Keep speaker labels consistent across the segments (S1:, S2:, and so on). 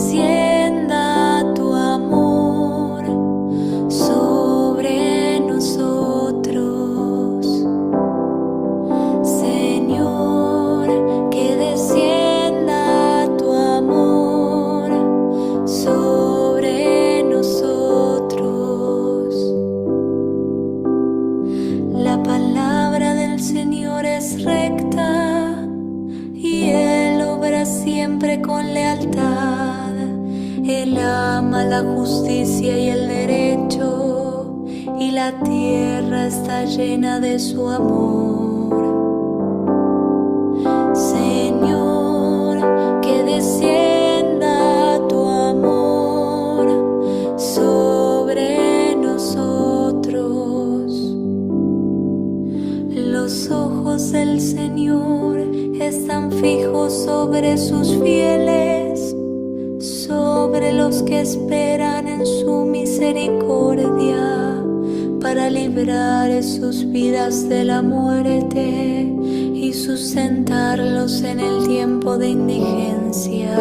S1: descienda tu amor sobre nosotros. Señor, que descienda tu amor sobre nosotros. La palabra del Señor es recta y Él obra siempre con lealtad. Él ama la justicia y el derecho, y la tierra está llena de su amor. Señor, que descienda tu amor sobre nosotros. Los ojos del Señor están fijos sobre sus fieles, sobre los que esperan en su misericordia, para librar sus vidas de la muerte y sustentarlos en el tiempo de indigencia.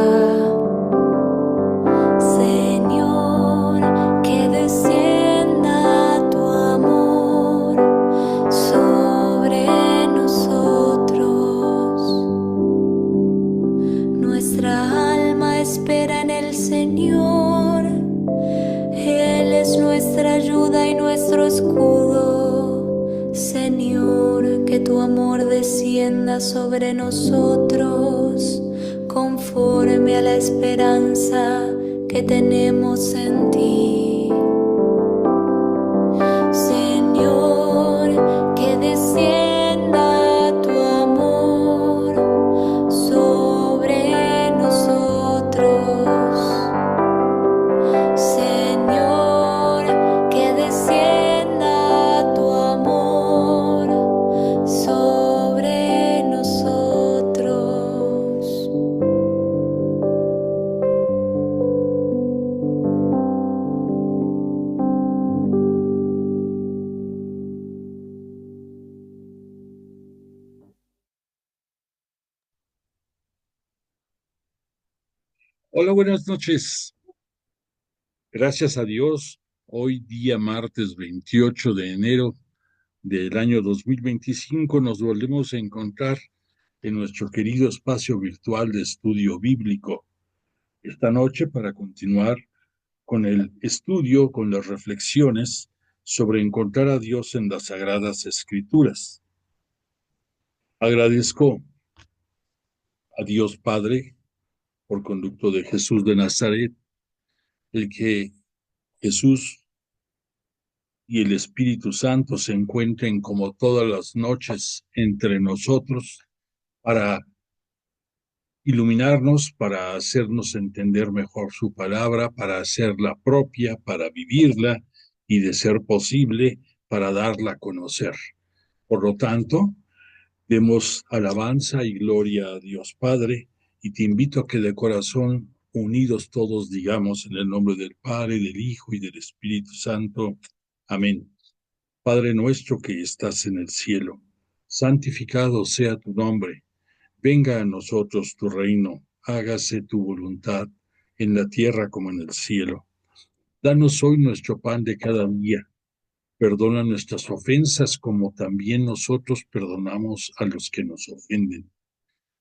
S1: Señor, que descienda tu amor sobre nosotros. Nuestra alma espera en el Señor. Él es nuestra ayuda y nuestro escudo. Señor, que tu amor descienda sobre nosotros, conforme a la esperanza que tenemos en ti. Señor, que descienda tu amor sobre nosotros. Señor, que descienda tu amor sobre nosotros.
S2: Hola, buenas noches. Gracias a Dios, hoy día martes 28 de enero del año 2025 nos volvemos a encontrar en nuestro querido espacio virtual de estudio bíblico. Esta noche para continuar con el estudio, con las reflexiones sobre encontrar a Dios en las Sagradas Escrituras. Agradezco a Dios Padre por conducto de Jesús de Nazaret, el que Jesús y el Espíritu Santo se encuentren como todas las noches entre nosotros para iluminarnos, para hacernos entender mejor su palabra, para hacerla propia, para vivirla y, de ser posible, para darla a conocer. Por lo tanto, demos alabanza y gloria a Dios Padre, y te invito a que de corazón, unidos todos, digamos en el nombre del Padre, del Hijo y del Espíritu Santo. Amén. Padre nuestro que estás en el cielo, santificado sea tu nombre. Venga a nosotros tu reino, hágase tu voluntad, en la tierra como en el cielo. Danos hoy nuestro pan de cada día. Perdona nuestras ofensas como también nosotros perdonamos a los que nos ofenden.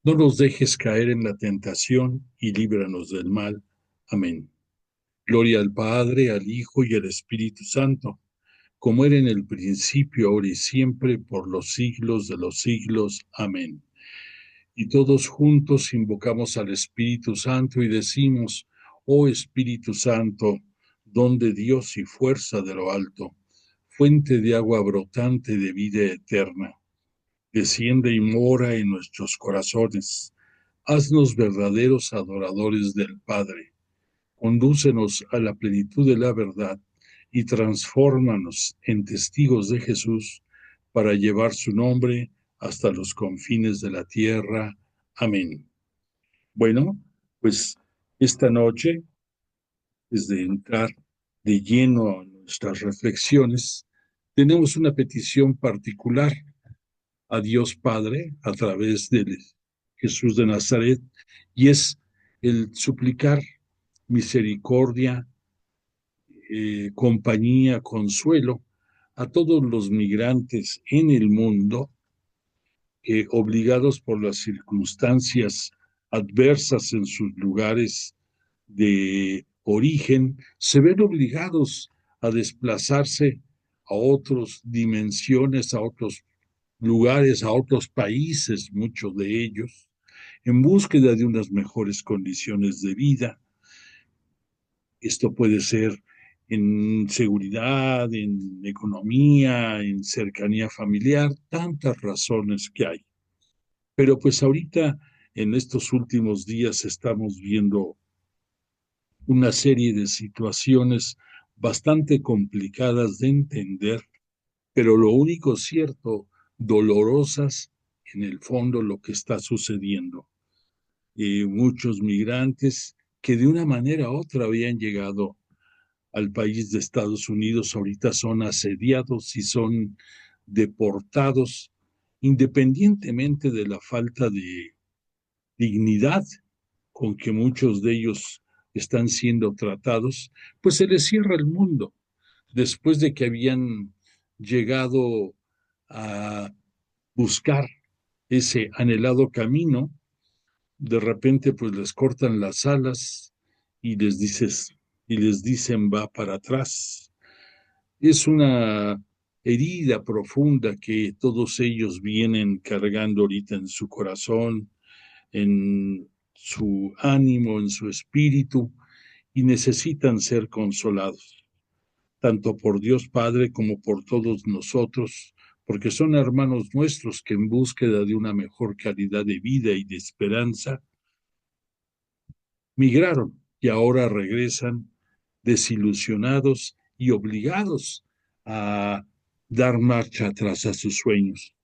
S2: No nos dejes caer en la tentación y líbranos del mal. Amén. Gloria al Padre, al Hijo y al Espíritu Santo, como era en el principio, ahora y siempre, por los siglos de los siglos. Amén. Y todos juntos invocamos al Espíritu Santo y decimos: oh Espíritu Santo, don de Dios y fuerza de lo alto, fuente de agua brotante de vida eterna, desciende y mora en nuestros corazones. Haznos verdaderos adoradores del Padre. Condúcenos a la plenitud de la verdad y transfórmanos en testigos de Jesús para llevar su nombre hasta los confines de la tierra. Amén. Bueno, pues esta noche, desde entrar de lleno a nuestras reflexiones, tenemos una petición particular a Dios Padre a través de Jesús de Nazaret, y es el suplicar misericordia, compañía, consuelo a todos los migrantes en el mundo que, obligados por las circunstancias adversas en sus lugares de origen, se ven obligados a desplazarse a otras dimensiones, a otros lugares, a otros países, muchos de ellos, en búsqueda de unas mejores condiciones de vida. Esto puede ser en seguridad, en economía, en cercanía familiar, tantas razones que hay. Pero pues ahorita, en estos últimos días, estamos viendo una serie de situaciones bastante complicadas de entender, pero lo único cierto, dolorosas en el fondo lo que está sucediendo. Muchos migrantes que de una manera u otra habían llegado al país de Estados Unidos, ahorita son asediados y son deportados, independientemente de la falta de dignidad con que muchos de ellos están siendo tratados, pues se les cierra el mundo. Después de que habían llegado a buscar ese anhelado camino, de repente pues les cortan las alas y les dicen va para atrás. Es una herida profunda que todos ellos vienen cargando ahorita en su corazón, en su ánimo, en su espíritu, y necesitan ser consolados, tanto por Dios Padre como por todos nosotros, porque son hermanos nuestros que en búsqueda de una mejor calidad de vida y de esperanza, migraron y ahora regresan desilusionados y obligados a dar marcha atrás a sus sueños.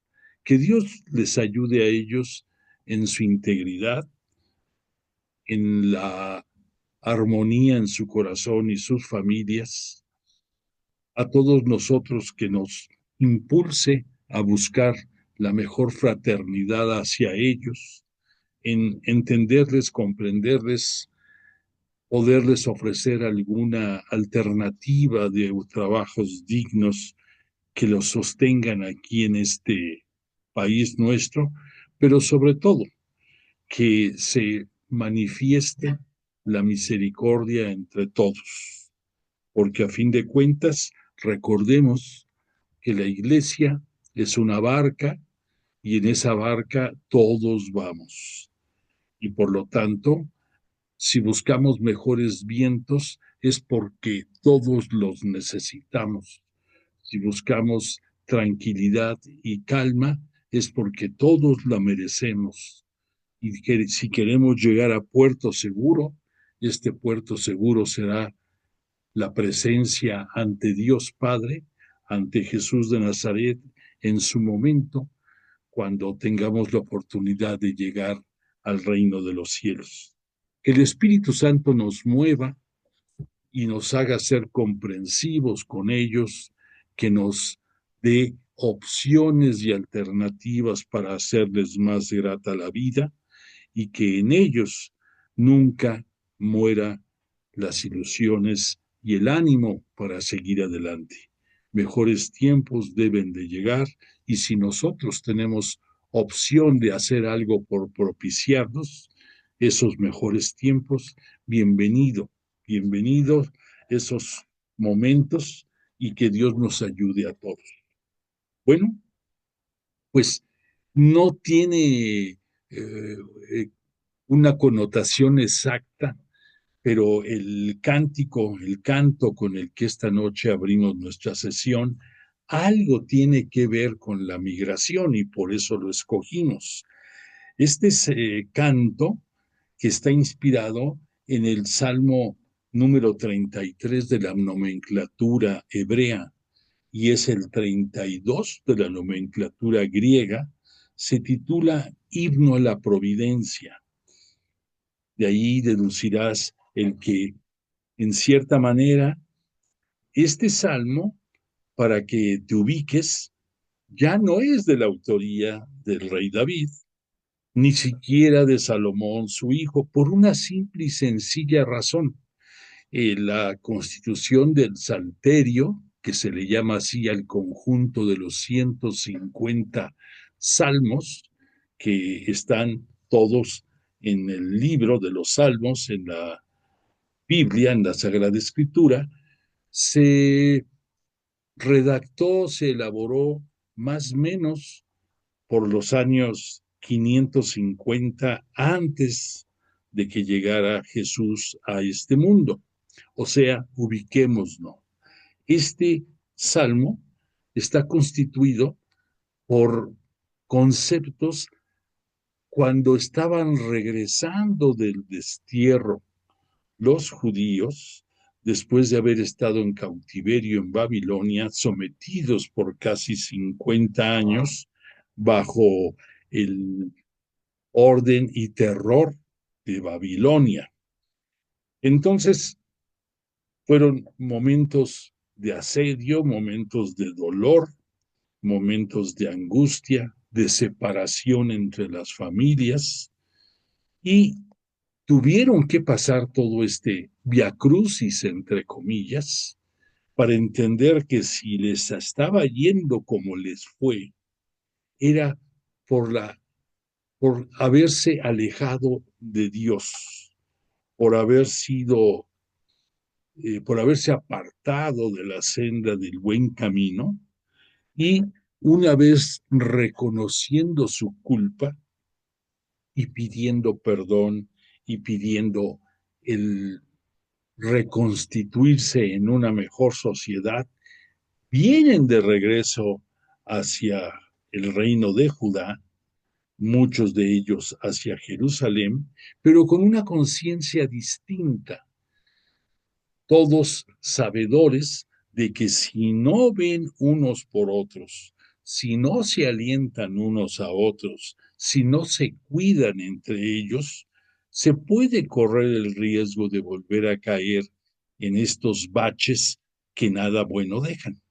S2: Que Dios les ayude a ellos en su integridad, en la armonía en su corazón y sus familias, a todos nosotros que nos impulse a buscar la mejor fraternidad hacia ellos, en entenderles, comprenderles, poderles ofrecer alguna alternativa de trabajos dignos que los sostengan aquí en este país nuestro, pero sobre todo que se manifieste la misericordia entre todos, porque a fin de cuentas recordemos que la iglesia es una barca y en esa barca todos vamos. Y por lo tanto, si buscamos mejores vientos es porque todos los necesitamos. Si buscamos tranquilidad y calma es porque todos la merecemos. Y que si queremos llegar a puerto seguro, este puerto seguro será la presencia ante Dios Padre, ante Jesús de Nazaret, en su momento, cuando tengamos la oportunidad de llegar al reino de los cielos. Que el Espíritu Santo nos mueva y nos haga ser comprensivos con ellos, que nos dé opciones y alternativas para hacerles más grata la vida y que en ellos nunca muera las ilusiones y el ánimo para seguir adelante. Mejores tiempos deben de llegar y si nosotros tenemos opción de hacer algo por propiciarnos esos mejores tiempos, bienvenidos esos momentos y que Dios nos ayude a todos. Bueno, pues no tiene una connotación exacta, pero el cántico, el canto con el que esta noche abrimos nuestra sesión, algo tiene que ver con la migración y por eso lo escogimos. Este canto que está inspirado en el Salmo número 33 de la nomenclatura hebrea y es el 32 de la nomenclatura griega, se titula Himno a la Providencia. De ahí deducirás el que, en cierta manera, este salmo, para que te ubiques, ya no es de la autoría del rey David, ni siquiera de Salomón, su hijo, por una simple y sencilla razón. la constitución del Salterio, que se le llama así al conjunto de los 150 salmos, que están todos en el libro de los salmos, en la Biblia, en la Sagrada Escritura, se redactó, se elaboró más o menos por los años 550 antes de que llegara Jesús a este mundo. O sea, ubiquémonos. Este salmo está constituido por conceptos cuando estaban regresando del destierro los judíos, después de haber estado en cautiverio en Babilonia, sometidos por casi 50 años bajo el orden y terror de Babilonia. Entonces, fueron momentos de asedio, momentos de dolor, momentos de angustia, de separación entre las familias, y tuvieron que pasar todo este viacrucis, entre comillas, para entender que si les estaba yendo como les fue, era por haberse alejado de Dios, por haber sido, por haberse apartado de la senda del buen camino, y una vez reconociendo su culpa y pidiendo perdón y pidiendo el reconstituirse en una mejor sociedad, vienen de regreso hacia el reino de Judá, muchos de ellos hacia Jerusalén, pero con una conciencia distinta, todos sabedores de que si no ven unos por otros, si no se alientan unos a otros, si no se cuidan entre ellos, se puede correr el riesgo de volver a caer en estos baches que nada bueno dejan.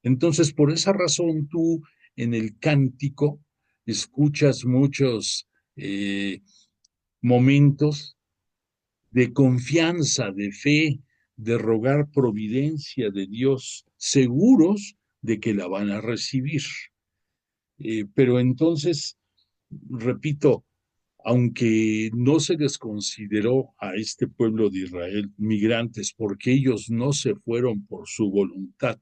S2: Entonces, por esa razón, tú en el cántico escuchas muchos momentos de confianza, de fe, de rogar providencia de Dios, seguros de que la van a recibir. Pero entonces, repito, aunque no se les consideró a este pueblo de Israel migrantes porque ellos no se fueron por su voluntad,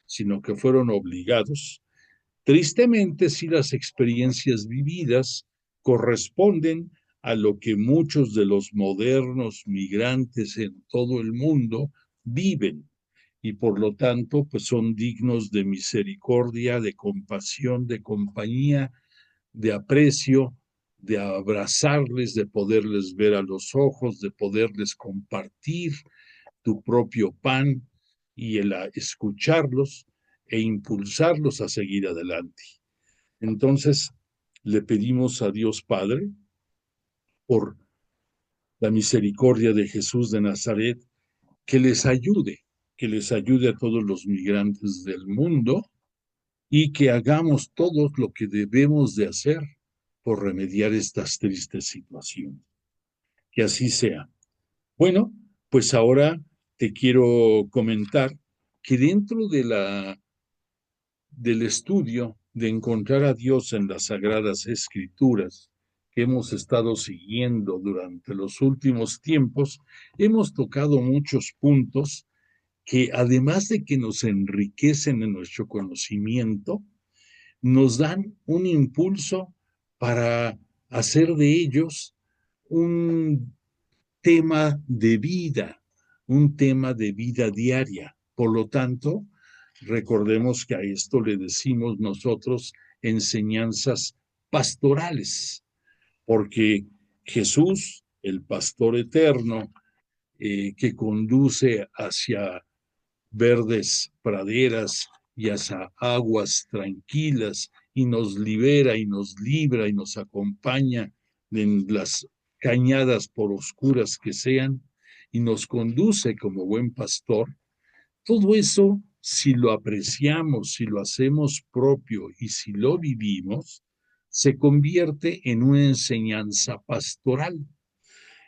S2: sino que fueron obligados, tristemente sí las experiencias vividas corresponden a lo que muchos de los modernos migrantes en todo el mundo viven, y por lo tanto pues son dignos de misericordia, de compasión, de compañía, de aprecio, de abrazarles, de poderles ver a los ojos, de poderles compartir tu propio pan y el escucharlos e impulsarlos a seguir adelante. Entonces, le pedimos a Dios Padre, por la misericordia de Jesús de Nazaret, que les ayude a todos los migrantes del mundo y que hagamos todo lo que debemos de hacer por remediar estas tristes situaciones. Que así sea. Bueno, pues ahora te quiero comentar que dentro del estudio de encontrar a Dios en las Sagradas Escrituras que hemos estado siguiendo durante los últimos tiempos, hemos tocado muchos puntos que además de que nos enriquecen en nuestro conocimiento, nos dan un impulso para hacer de ellos un tema de vida, un tema de vida diaria. Por lo tanto, recordemos que a esto le decimos nosotros enseñanzas pastorales, porque Jesús, el pastor eterno, que conduce hacia verdes praderas y hacia aguas tranquilas, y nos libera y nos libra y nos acompaña en las cañadas por oscuras que sean, y nos conduce como buen pastor. Todo eso, si lo apreciamos, si lo hacemos propio y si lo vivimos, se convierte en una enseñanza pastoral.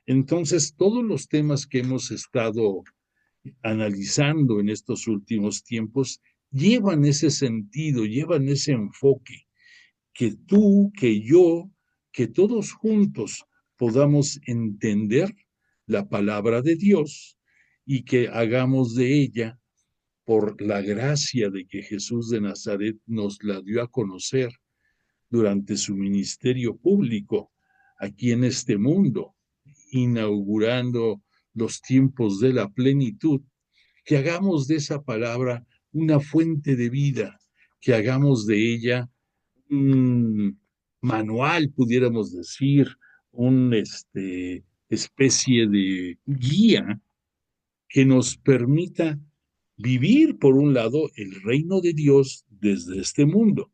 S2: Entonces, todos los temas que hemos estado analizando en estos últimos tiempos llevan ese sentido, llevan ese enfoque, que tú, que yo, que todos juntos podamos entender la palabra de Dios y que hagamos de ella, por la gracia de que Jesús de Nazaret nos la dio a conocer durante su ministerio público aquí en este mundo, inaugurando los tiempos de la plenitud, que hagamos de esa palabra una fuente de vida, que hagamos de ella un manual, pudiéramos decir, una especie de guía que nos permita vivir, por un lado, el reino de Dios desde este mundo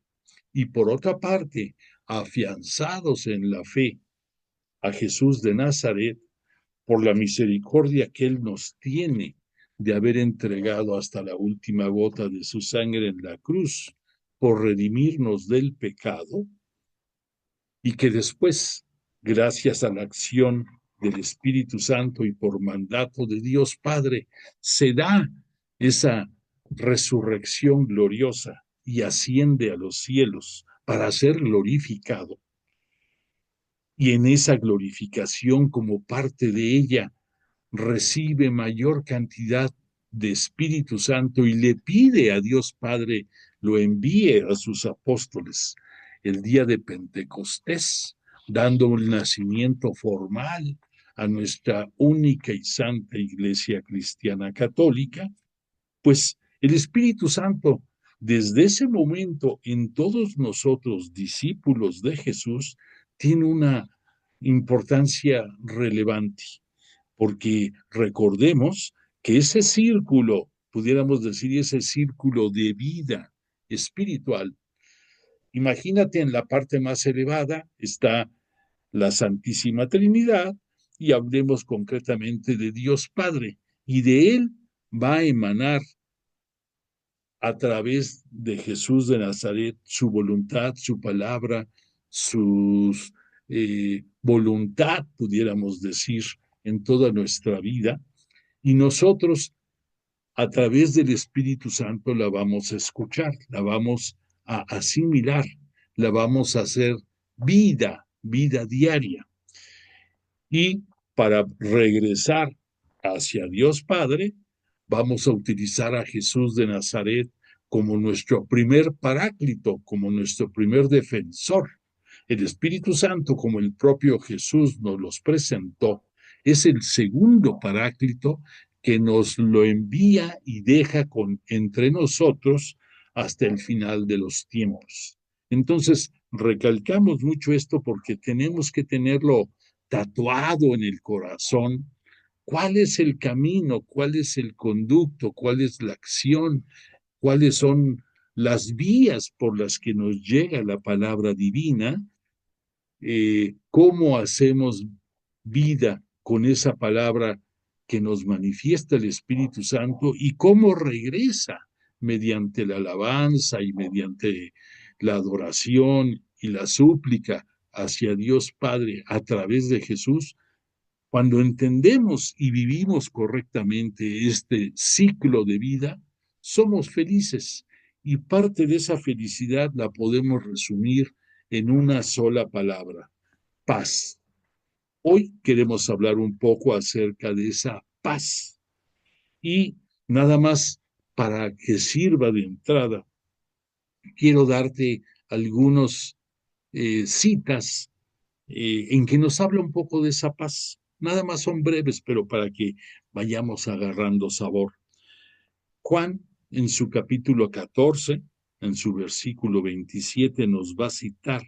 S2: y, por otra parte, afianzados en la fe a Jesús de Nazaret, por la misericordia que Él nos tiene de haber entregado hasta la última gota de su sangre en la cruz por redimirnos del pecado, y que después, gracias a la acción del Espíritu Santo y por mandato de Dios Padre, se da esa resurrección gloriosa y asciende a los cielos para ser glorificado. Y en esa glorificación, como parte de ella, recibe mayor cantidad de Espíritu Santo y le pide a Dios Padre lo envíe a sus apóstoles el día de Pentecostés, dando un nacimiento formal a nuestra única y santa Iglesia Cristiana Católica. Pues el Espíritu Santo, desde ese momento, en todos nosotros, discípulos de Jesús, tiene una importancia relevante, porque recordemos que ese círculo, pudiéramos decir, ese círculo de vida espiritual, imagínate, en la parte más elevada está la Santísima Trinidad, y hablemos concretamente de Dios Padre, y de Él va a emanar a través de Jesús de Nazaret su voluntad, su palabra, su voluntad, pudiéramos decir, en toda nuestra vida, y nosotros a través del Espíritu Santo la vamos a escuchar, la vamos a asimilar, la vamos a hacer vida, vida diaria. Y para regresar hacia Dios Padre, vamos a utilizar a Jesús de Nazaret como nuestro primer paráclito, como nuestro primer defensor. El Espíritu Santo, como el propio Jesús nos los presentó, es el segundo paráclito que nos lo envía y deja entre nosotros hasta el final de los tiempos. Entonces, recalcamos mucho esto porque tenemos que tenerlo tatuado en el corazón. ¿Cuál es el camino? ¿Cuál es el conducto? ¿Cuál es la acción? ¿Cuáles son las vías por las que nos llega la palabra divina? ¿Cómo hacemos vida con esa palabra que nos manifiesta el Espíritu Santo y cómo regresa mediante la alabanza y mediante la adoración y la súplica hacia Dios Padre a través de Jesús? Cuando entendemos y vivimos correctamente este ciclo de vida, somos felices, y parte de esa felicidad la podemos resumir en una sola palabra: paz. Hoy queremos hablar un poco acerca de esa paz, y nada más para que sirva de entrada, quiero darte algunas citas en que nos habla un poco de esa paz. Nada más son breves, pero para que vayamos agarrando sabor. Juan, en su capítulo 14, en su versículo 27, nos va a citar: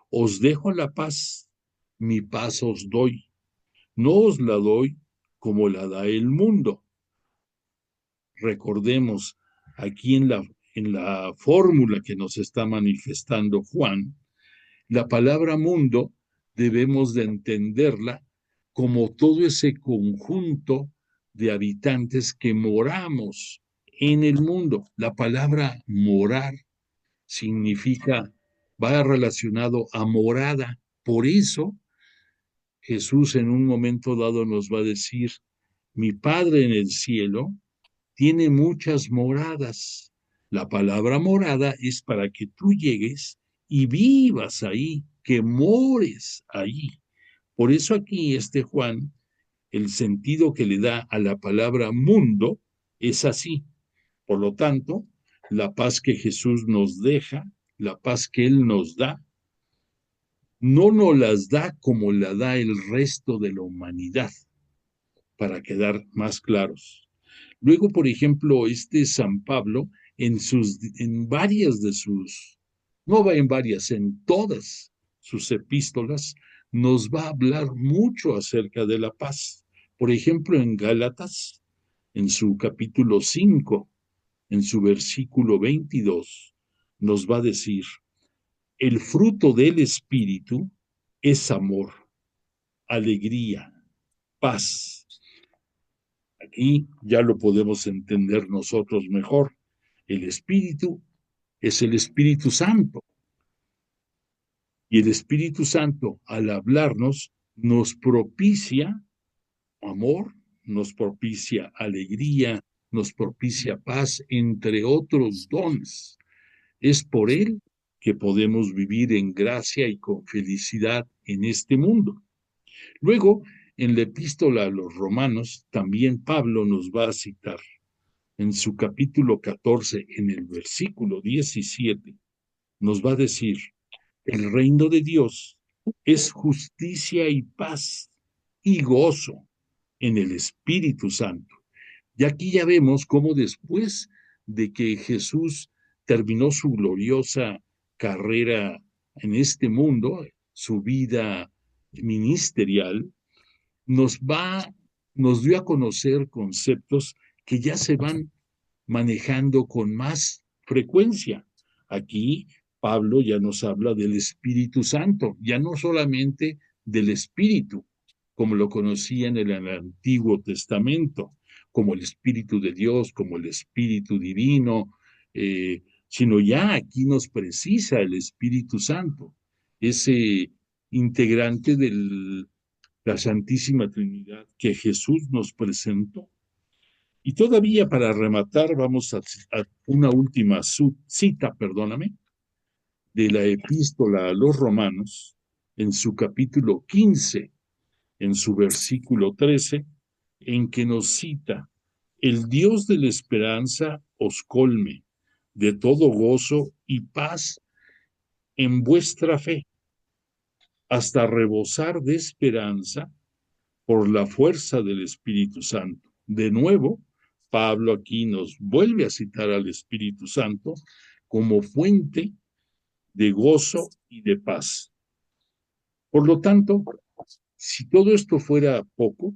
S2: os dejo la paz, mi paz os doy, no os la doy como la da el mundo. Recordemos aquí en la fórmula que nos está manifestando Juan, la palabra mundo debemos de entenderla como todo ese conjunto de habitantes que moramos en el mundo. La palabra morar significa, va relacionado a morada. Por eso Jesús en un momento dado nos va a decir, mi Padre en el cielo tiene muchas moradas. La palabra morada es para que tú llegues y vivas ahí, que mores ahí. Por eso aquí Juan, el sentido que le da a la palabra mundo es así. Por lo tanto, la paz que Jesús nos deja, la paz que Él nos da, no nos las da como la da el resto de la humanidad, para quedar más claros. Luego, por ejemplo, San Pablo, en varias de sus, no va en varias, en todas sus epístolas, nos va a hablar mucho acerca de la paz. Por ejemplo, en Gálatas, en su capítulo 5, en su versículo 22, nos va a decir, el fruto del Espíritu es amor, alegría, paz. Aquí ya lo podemos entender nosotros mejor. El Espíritu es el Espíritu Santo. Y el Espíritu Santo, al hablarnos, nos propicia amor, nos propicia alegría, nos propicia paz, entre otros dones. Es por Él que podemos vivir en gracia y con felicidad en este mundo. Luego, en la epístola a los Romanos, también Pablo nos va a citar en su capítulo 14, en el versículo 17, nos va a decir, el reino de Dios es justicia y paz y gozo en el Espíritu Santo. Y aquí ya vemos cómo después de que Jesús terminó su gloriosa carrera en este mundo, su vida ministerial, nos dio a conocer conceptos que ya se van manejando con más frecuencia. Aquí Pablo ya nos habla del Espíritu Santo, ya no solamente del Espíritu, como lo conocían en el Antiguo Testamento, como el Espíritu de Dios, como el Espíritu Divino, sino ya aquí nos precisa el Espíritu Santo, ese integrante de la Santísima Trinidad que Jesús nos presentó. Y todavía para rematar, vamos a una última cita, perdóname, de la epístola a los Romanos, en su capítulo 15, en su versículo 13, en que nos cita, el Dios de la esperanza os colme de todo gozo y paz en vuestra fe, hasta rebosar de esperanza por la fuerza del Espíritu Santo. De nuevo, Pablo aquí nos vuelve a citar al Espíritu Santo como fuente de gozo y de paz. Por lo tanto, si todo esto fuera poco,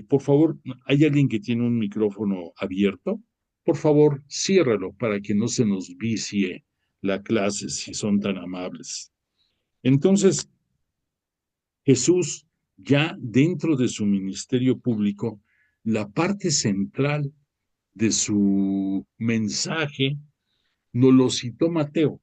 S2: por favor, ¿hay alguien que tiene un micrófono abierto? Por favor, ciérralo para que no se nos vicie la clase, si son tan amables. Entonces, Jesús, ya dentro de su ministerio público, la parte central de su mensaje nos lo citó Mateo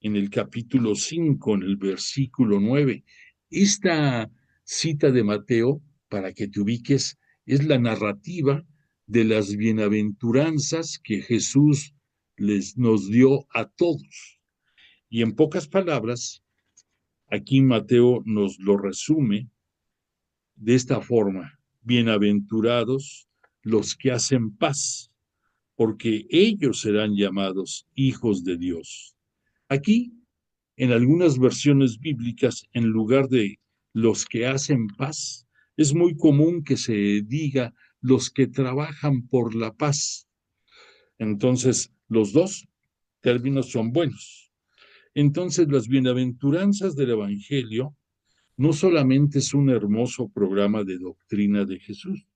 S2: en el capítulo 5, en el versículo 9. Esta cita de Mateo, para que te ubiques, es la narrativa de las bienaventuranzas que Jesús nos dio a todos. Y en pocas palabras, aquí Mateo nos lo resume de esta forma: bienaventurados los que hacen paz, porque ellos serán llamados hijos de Dios. Aquí, en algunas versiones bíblicas, en lugar de los que hacen paz, es muy común que se diga los que trabajan por la paz. Entonces, los dos términos son buenos. Entonces, las bienaventuranzas del Evangelio no solamente es un hermoso programa de doctrina de Jesús,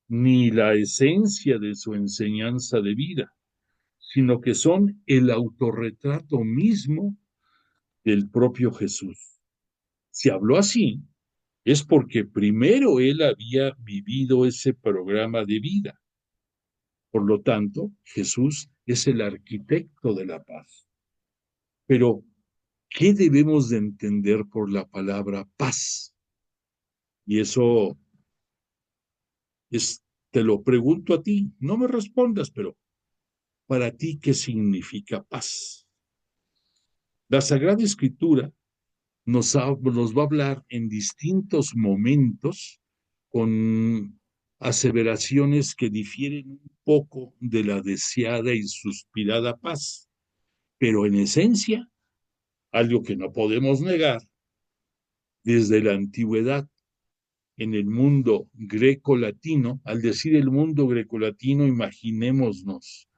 S2: ni la esencia de su enseñanza de vida, sino que son el autorretrato mismo del propio Jesús. Si habló así, es porque primero él había vivido ese programa de vida. Por lo tanto, Jesús es el arquitecto de la paz. Pero, ¿qué debemos de entender por la palabra paz? Y eso es, te lo pregunto a ti, no me respondas, pero para ti, ¿qué significa paz? La Sagrada Escritura nos va a hablar en distintos momentos con aseveraciones que difieren un poco de la deseada y suspirada paz, pero en esencia, algo que no podemos negar, desde la antigüedad en el mundo greco-latino, al decir el mundo greco-latino, imaginémonos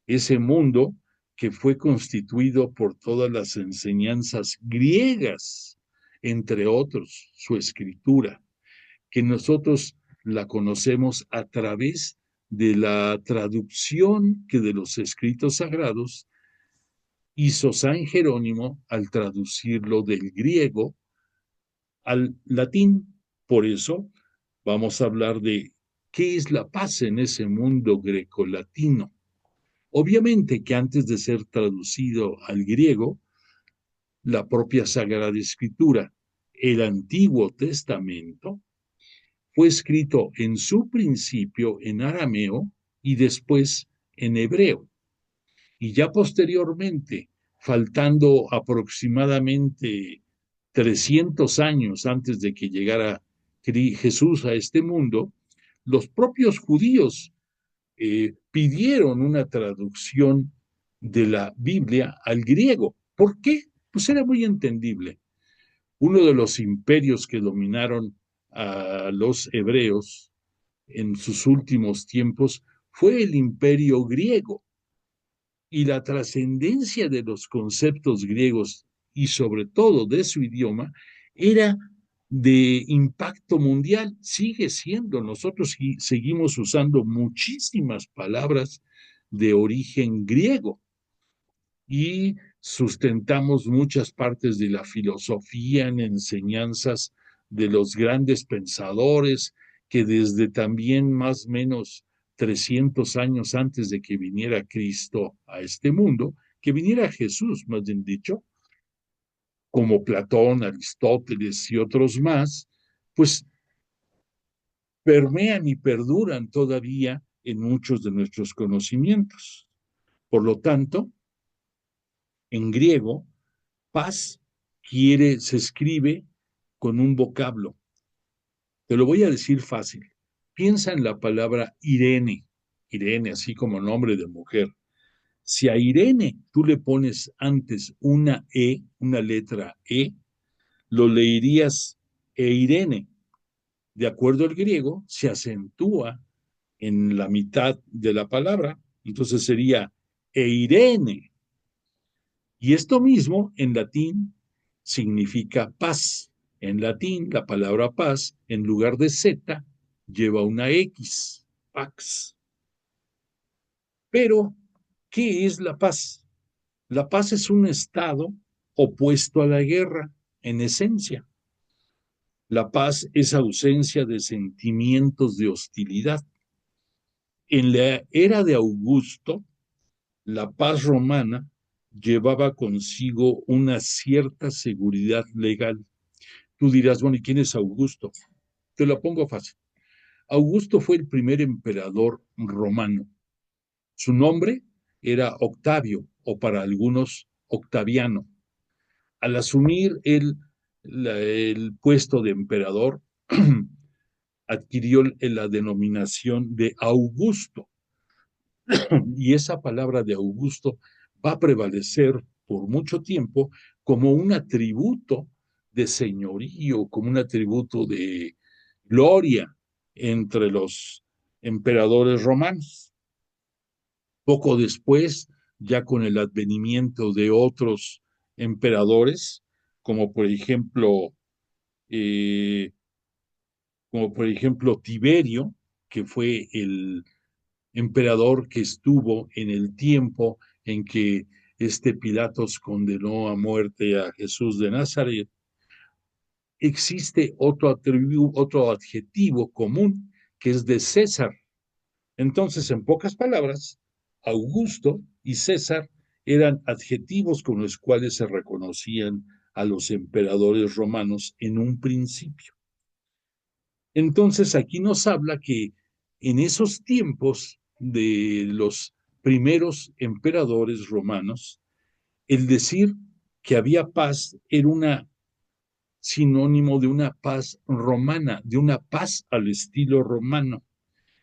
S2: ese mundo que fue constituido por todas las enseñanzas griegas, entre otros, su escritura, que nosotros la conocemos a través de la traducción que de los escritos sagrados hizo San Jerónimo al traducirlo del griego al latín. Por eso vamos a hablar de qué es la paz en ese mundo grecolatino. Obviamente que antes de ser traducido al griego, la propia Sagrada Escritura, el Antiguo Testamento, fue escrito en su principio en arameo y después en hebreo. Y ya posteriormente, faltando aproximadamente 300 años antes de que llegara Jesús a este mundo, los propios judíos pidieron una traducción de la Biblia al griego. ¿Por qué? Pues era muy entendible. Uno de los imperios que dominaron a los hebreos en sus últimos tiempos fue el imperio griego. Y la trascendencia de los conceptos griegos y sobre todo de su idioma era de impacto mundial, sigue siendo. Nosotros seguimos usando muchísimas palabras de origen griego y sustentamos muchas partes de la filosofía en enseñanzas de los grandes pensadores que desde también más o menos 300 años antes de que viniera Cristo a este mundo, que viniera Jesús, más bien dicho, como Platón, Aristóteles y otros más, pues permean y perduran todavía en muchos de nuestros conocimientos. Por lo tanto, en griego, paz se escribe con un vocablo. Te lo voy a decir fácil. Piensa en la palabra Irene, Irene, así como nombre de mujer. Si a Irene tú le pones antes una E, una letra E, lo leerías Eirene. De acuerdo al griego, se acentúa en la mitad de la palabra, entonces sería Eirene. Y esto mismo en latín significa paz. En latín, la palabra paz, en lugar de Z, lleva una X, pax. Pero, ¿qué es la paz? La paz es un estado opuesto a la guerra, en esencia. La paz es ausencia de sentimientos de hostilidad. En la era de Augusto, la paz romana llevaba consigo una cierta seguridad legal. Tú dirás, bueno, ¿y quién es Augusto? Te lo pongo fácil. Augusto fue el primer emperador romano. Su nombre era Octavio, o para algunos Octaviano. Al asumir el puesto de emperador, adquirió la denominación de Augusto. Y esa palabra de Augusto va a prevalecer por mucho tiempo como un atributo de señorío, como un atributo de gloria entre los emperadores romanos. Poco después, ya con el advenimiento de otros emperadores, como por ejemplo, eh, Tiberio, que fue el emperador que estuvo en el tiempo en que Pilatos condenó a muerte a Jesús de Nazaret, existe otro adjetivo común que es de César. Entonces, en pocas palabras, Augusto y César eran adjetivos con los cuales se reconocían a los emperadores romanos en un principio. Entonces aquí nos habla que en esos tiempos de los primeros emperadores romanos, el decir que había paz era una sinónimo de una paz romana, de una paz al estilo romano,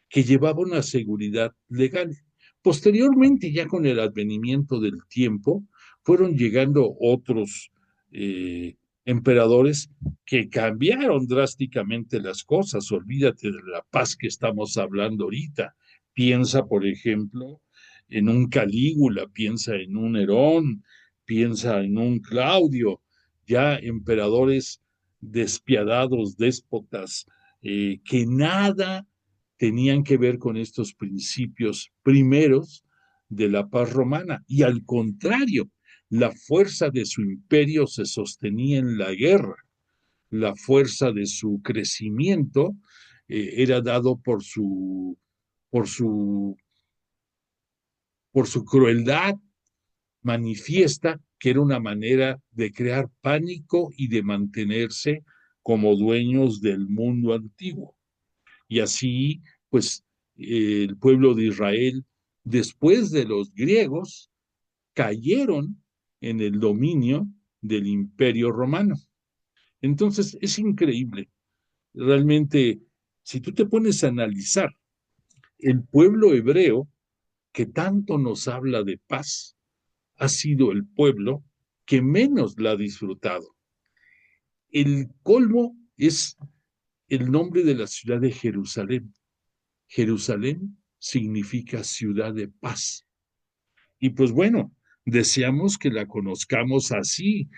S2: que llevaba una seguridad legal. Posteriormente, ya con el advenimiento del tiempo, fueron llegando otros eh, emperadores que cambiaron drásticamente las cosas. Olvídate de la paz que estamos hablando ahorita. Piensa, por ejemplo, en un Calígula, piensa en un Nerón, piensa en un Claudio, ya emperadores despiadados, déspotas, que nada tenían que ver con estos principios primeros de la paz romana. Y al contrario, la fuerza de su imperio se sostenía en la guerra, la fuerza de su crecimiento era dado por su, por su crueldad manifiesta, que era una manera de crear pánico y de mantenerse como dueños del mundo antiguo. Y así, pues, el pueblo de Israel, después de los griegos, cayeron en el dominio del imperio romano. Entonces, es increíble. Realmente, si tú te pones a analizar el pueblo hebreo, que tanto nos habla de paz, ha sido el pueblo que menos la ha disfrutado. El colmo es el nombre de la ciudad de Jerusalén. Jerusalén significa ciudad de paz. Y pues bueno, deseamos que la conozcamos así,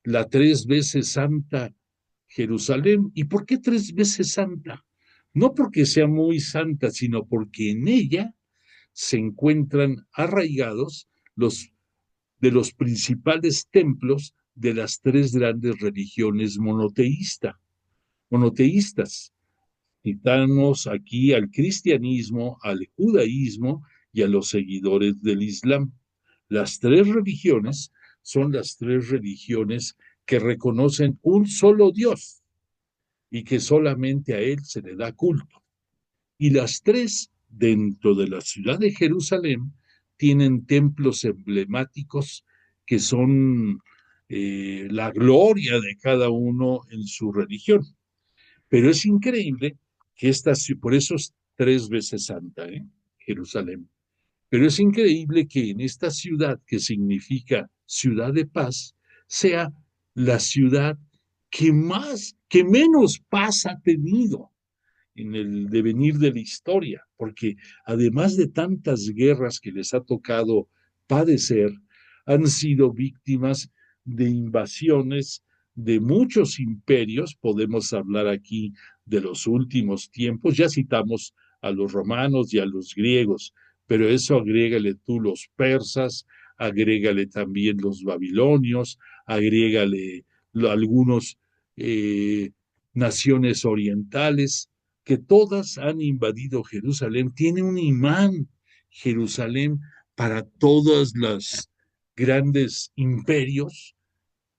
S2: la tres veces santa Jerusalén. ¿Y por qué tres veces santa? No porque sea muy santa, sino porque en ella se encuentran arraigados los de los principales templos de las tres grandes religiones monoteístas. Citamos aquí al cristianismo, al judaísmo y a los seguidores del Islam. Las tres religiones son las tres religiones que reconocen un solo Dios y que solamente a Él se le da culto. Y las tres, dentro de la ciudad de Jerusalén, tienen templos emblemáticos que son la gloria de cada uno en su religión. Pero es increíble que esta, por eso es tres veces santa, Jerusalén. Pero es increíble que en esta ciudad, que significa ciudad de paz, sea la ciudad que menos paz ha tenido en el devenir de la historia, porque además de tantas guerras que les ha tocado padecer, han sido víctimas de invasiones de muchos imperios. Podemos hablar aquí de los últimos tiempos, ya citamos a los romanos y a los griegos, pero eso agrégale tú los persas, agrégale también los babilonios, agrégale algunos naciones orientales, que todas han invadido Jerusalén. Tiene un imán Jerusalén para todos los grandes imperios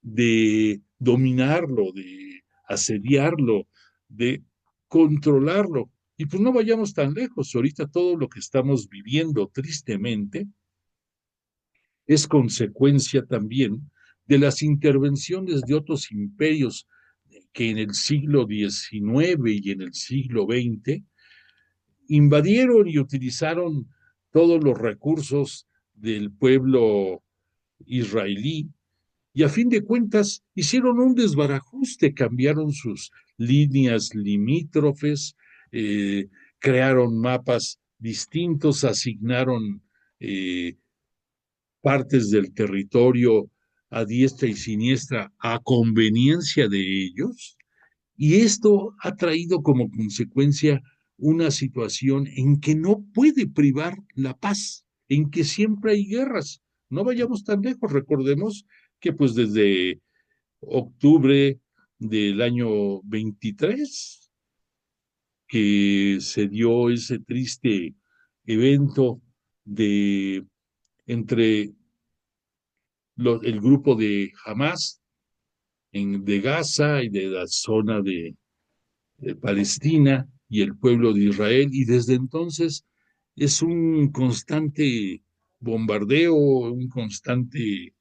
S2: de dominarlo, de asediarlo, de controlarlo. Y pues no vayamos tan lejos. Ahorita todo lo que estamos viviendo tristemente es consecuencia también de las intervenciones de otros imperios que en el siglo XIX y en el siglo XX invadieron y utilizaron todos los recursos del pueblo israelí y a fin de cuentas hicieron un desbarajuste, cambiaron sus líneas limítrofes, crearon mapas distintos, asignaron eh, partes del territorio a diestra y siniestra a conveniencia de ellos, y esto ha traído como consecuencia una situación en que no puede privar la paz, en que siempre hay guerras. No vayamos tan lejos, recordemos que pues desde octubre del año 23, que se dio ese triste evento de entre el grupo de Hamas de Gaza y de la zona Palestina y el pueblo de Israel, y desde entonces es un constante bombardeo, un constante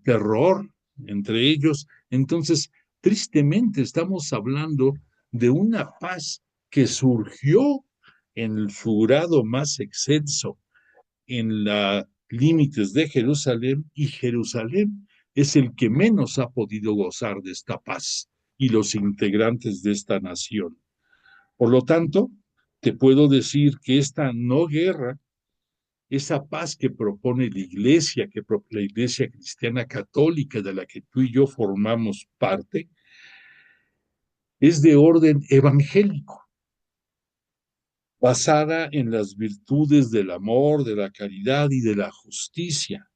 S2: terror entre ellos. Entonces, tristemente estamos hablando de una paz que surgió en su grado más excelso en los límites de Jerusalén, y Jerusalén es el que menos ha podido gozar de esta paz y los integrantes de esta nación. Por lo tanto, te puedo decir que esta no guerra, esa paz que propone la Iglesia Cristiana Católica de la que tú y yo formamos parte, es de orden evangélico, basada en las virtudes del amor, de la caridad y de la justicia.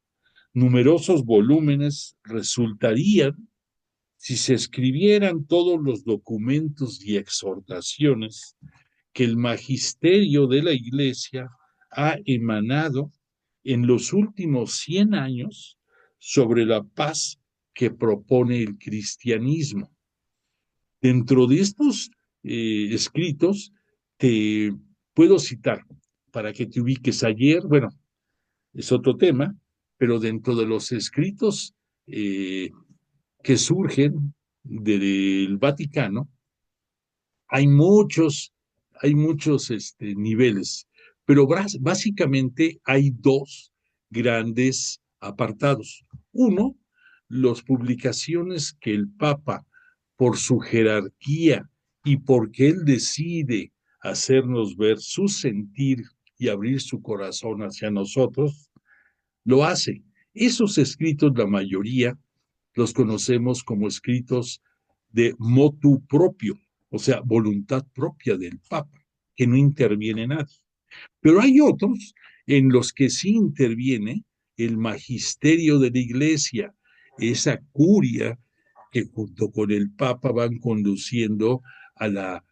S2: Numerosos volúmenes resultarían si se escribieran todos los documentos y exhortaciones que el magisterio de la Iglesia ha emanado en los últimos 100 años sobre la paz que propone el cristianismo. Dentro de estos escritos te puedo citar para que te ubiques ayer, bueno, es otro tema, pero dentro de los escritos que surgen del Vaticano, hay muchos, niveles, pero básicamente hay dos grandes apartados. Uno, las publicaciones que el Papa, por su jerarquía y porque él decide hacernos ver su sentir y abrir su corazón hacia nosotros, lo hace. Esos escritos, la mayoría, los conocemos como escritos de motu propio, o sea, voluntad propia del Papa, que no interviene nadie. Pero hay otros en los que sí interviene el magisterio de la Iglesia, esa curia que junto con el Papa van conduciendo a la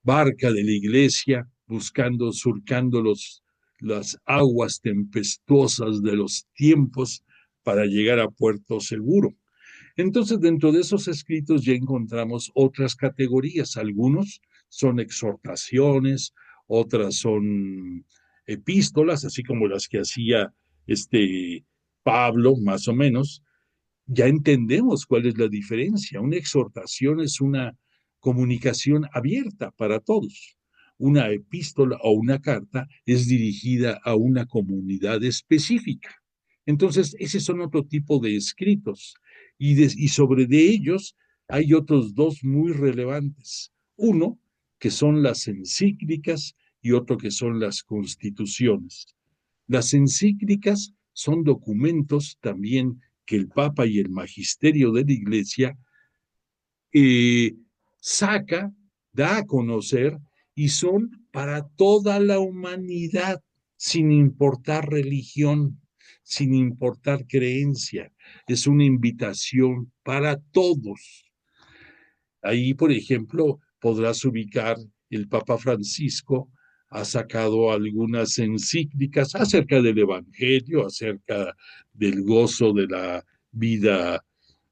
S2: barca de la Iglesia, buscando, surcando las aguas tempestuosas de los tiempos para llegar a puerto seguro. Entonces, dentro de esos escritos ya encontramos otras categorías. Algunos son exhortaciones, otras son epístolas, así como las que hacía Pablo, más o menos. Ya entendemos cuál es la diferencia. Una exhortación es una comunicación abierta para todos. Una epístola o una carta es dirigida a una comunidad específica. Entonces, ese son otro tipo de escritos. Y sobre de ellos hay otros dos muy relevantes. Uno, que son las encíclicas, y otro que son las constituciones. Las encíclicas son documentos también que el Papa y el magisterio de la Iglesia eh, saca, da a conocer, y son para toda la humanidad, sin importar religión, sin importar creencia. Es una invitación para todos. Ahí, por ejemplo, podrás ubicar el Papa Francisco ha sacado algunas encíclicas acerca del Evangelio, acerca del gozo de la vida,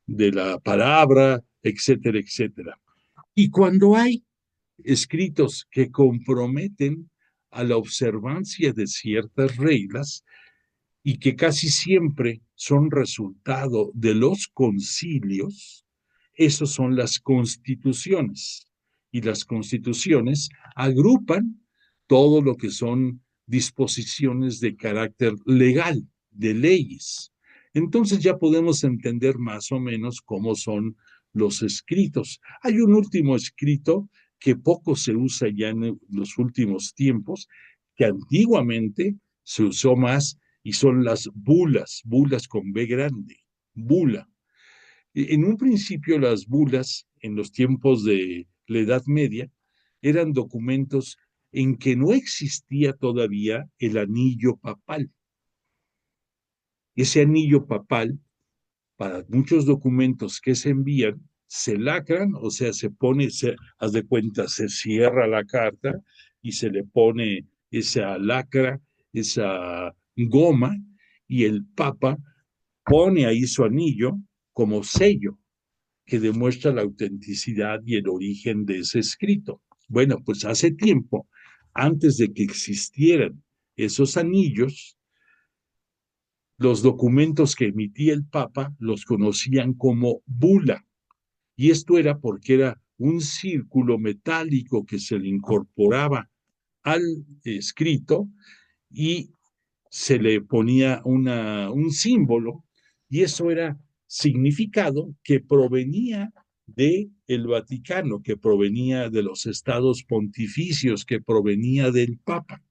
S2: de la palabra, etcétera, etcétera. Y cuando hay escritos que comprometen a la observancia de ciertas reglas y que casi siempre son resultado de los concilios, esos son las constituciones. Y las constituciones agrupan todo lo que son disposiciones de carácter legal, de leyes. Entonces ya podemos entender más o menos cómo son los escritos. Hay un último escrito que poco se usa ya en los últimos tiempos, que antiguamente se usó más, y son las bulas, bulas con B grande, bula. En un principio las bulas, en los tiempos de la Edad Media, eran documentos en que no existía todavía el anillo papal. Ese anillo papal, para muchos documentos que se envían, se lacran, o sea, haz de cuenta, se cierra la carta y se le pone esa lacra, esa goma, y el Papa pone ahí su anillo como sello. que demuestra la autenticidad y el origen de ese escrito. Bueno, pues hace tiempo, antes de que existieran esos anillos, los documentos que emitía el Papa los conocían como bula. Y esto era porque era un círculo metálico que se le incorporaba al escrito y se le ponía un símbolo, y eso era significado que provenía de el Vaticano, que provenía de los estados pontificios, que provenía del Papa.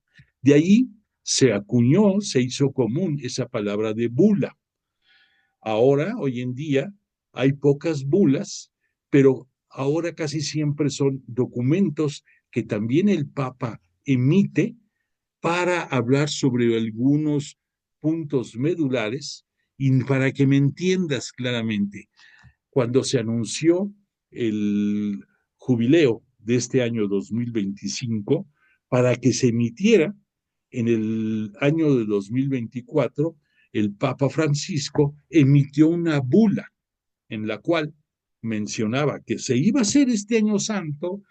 S2: De ahí se acuñó, se hizo común esa palabra de bula. Ahora, hoy en día, hay pocas bulas, pero ahora casi siempre son documentos que también el Papa emite para hablar sobre algunos puntos medulares y para que me entiendas claramente. Cuando se anunció el jubileo de este año 2025, para que se emitiera en el año de 2024, el Papa Francisco emitió una bula en la cual mencionaba que se iba a hacer este año santo,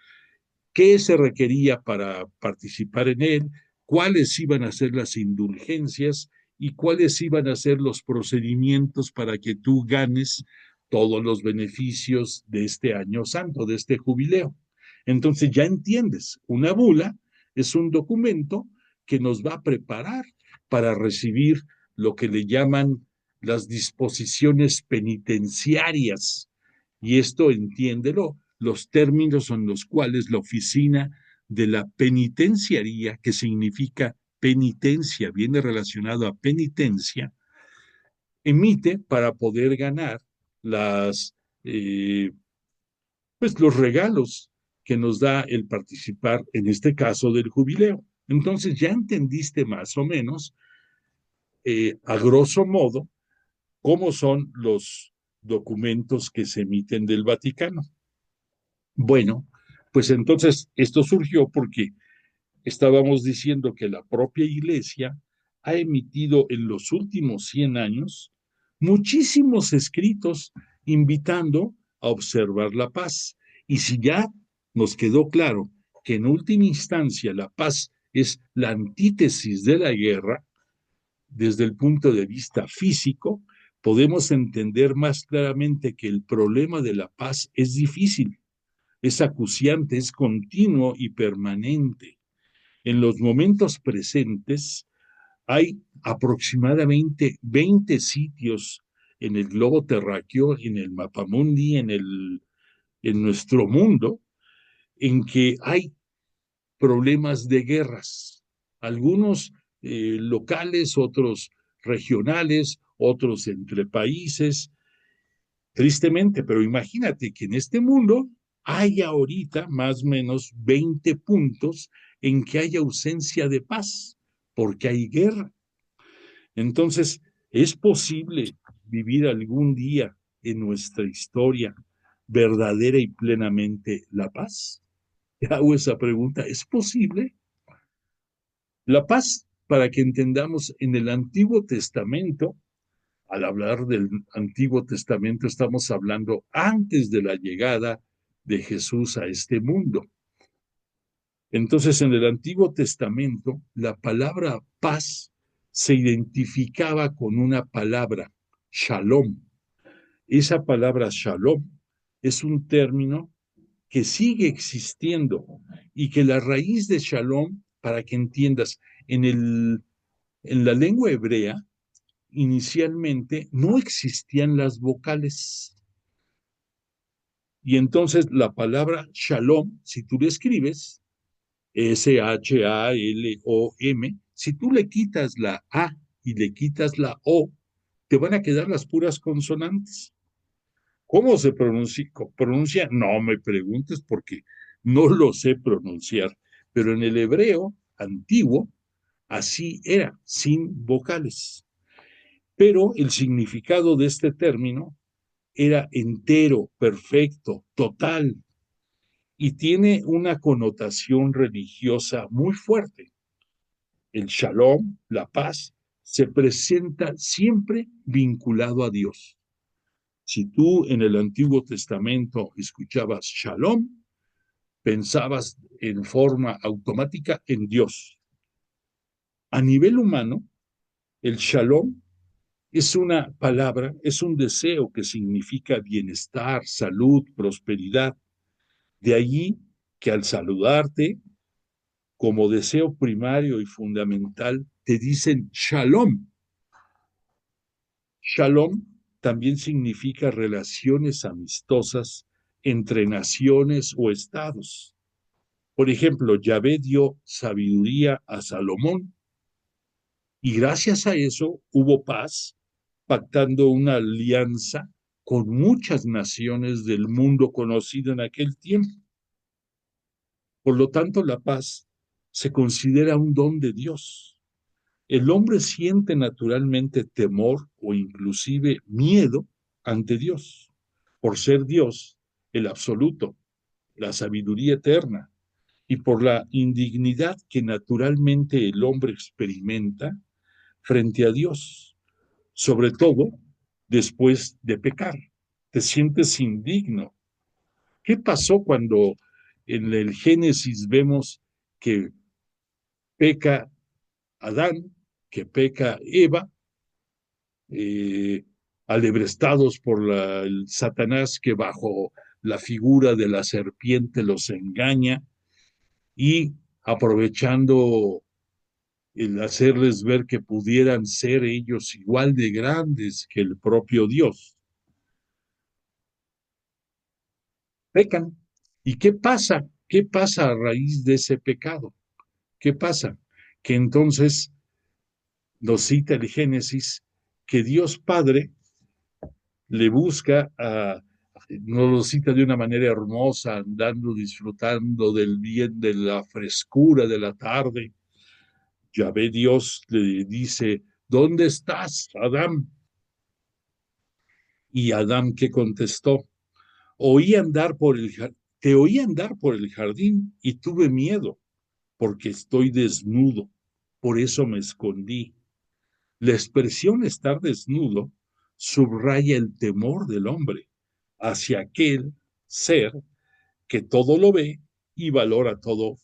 S2: qué se requería para participar en él, cuáles iban a ser las indulgencias y cuáles iban a ser los procedimientos para que tú ganes todos los beneficios de este año santo, de este jubileo. Entonces ya entiendes, una bula es un documento que nos va a preparar para recibir lo que le llaman las disposiciones penitenciarias. Y esto, entiéndelo, los términos en los cuales la oficina de la penitenciaría, que significa penitencia, viene relacionado a penitencia, emite para poder ganar las, eh, pues los regalos que nos da el participar, en este caso, del jubileo. Entonces ya entendiste más o menos, a grosso modo, cómo son los documentos que se emiten del Vaticano. Bueno, pues entonces esto surgió porque estábamos diciendo que la propia Iglesia ha emitido en los últimos 100 años muchísimos escritos invitando a observar la paz. Y si ya nos quedó claro que en última instancia la paz es la antítesis de la guerra, desde el punto de vista físico, podemos entender más claramente que el problema de la paz es difícil, es acuciante, es continuo y permanente. En los momentos presentes hay aproximadamente 20 sitios en el globo terráqueo, en el mapamundi, en nuestro mundo, en que hay problemas de guerras, algunos locales, otros regionales, otros entre países, tristemente, pero imagínate que en este mundo hay ahorita más o menos 20 puntos en que hay ausencia de paz, porque hay guerra. Entonces, ¿es posible vivir algún día en nuestra historia verdadera y plenamente la paz? Hago esa pregunta, ¿es posible? La paz, para que entendamos, en el Antiguo Testamento, al hablar del Antiguo Testamento, estamos hablando antes de la llegada de Jesús a este mundo. Entonces, en el Antiguo Testamento, la palabra paz se identificaba con una palabra, shalom. Esa palabra shalom es un término que sigue existiendo y que la raíz de shalom, para que entiendas, en la lengua hebrea, inicialmente no existían las vocales. Y entonces la palabra shalom, si tú le escribes, S-H-A-L-O-M, si tú le quitas la A y le quitas la O, te van a quedar las puras consonantes. ¿Cómo se pronuncia? No me preguntes porque no lo sé pronunciar, pero en el hebreo antiguo así era, sin vocales. Pero el significado de este término era entero, perfecto, total, y tiene una connotación religiosa muy fuerte. El shalom, la paz, se presenta siempre vinculado a Dios. Si tú en el Antiguo Testamento escuchabas Shalom, pensabas en forma automática en Dios. A nivel humano, el Shalom es una palabra, es un deseo que significa bienestar, salud, prosperidad. De allí que al saludarte, como deseo primario y fundamental, te dicen Shalom. Shalom también significa relaciones amistosas entre naciones o estados. Por ejemplo, Yahvé dio sabiduría a Salomón y gracias a eso hubo paz, pactando una alianza con muchas naciones del mundo conocido en aquel tiempo. Por lo tanto, la paz se considera un don de Dios. El hombre siente naturalmente temor o inclusive miedo ante Dios, por ser Dios, el absoluto, la sabiduría eterna, y por la indignidad que naturalmente el hombre experimenta frente a Dios, sobre todo después de pecar. Te sientes indigno. ¿Qué pasó cuando en el Génesis vemos que peca Adán, que peca Eva, alebrestados por el Satanás que bajo la figura de la serpiente los engaña y aprovechando el hacerles ver que pudieran ser ellos igual de grandes que el propio Dios? Pecan. ¿Y qué pasa? ¿Qué pasa a raíz de ese pecado? ¿Qué pasa? Que entonces nos cita el Génesis que Dios Padre le busca nos lo cita de una manera hermosa, andando, disfrutando del bien, de la frescura de la tarde. Yahvé Dios le dice, ¿dónde estás, Adán? Y Adán, ¿qué contestó? Oí andar por el, te oí andar por el jardín y tuve miedo, porque estoy desnudo, por eso me escondí. La expresión estar desnudo subraya el temor del hombre hacia aquel ser que todo lo ve y valora todo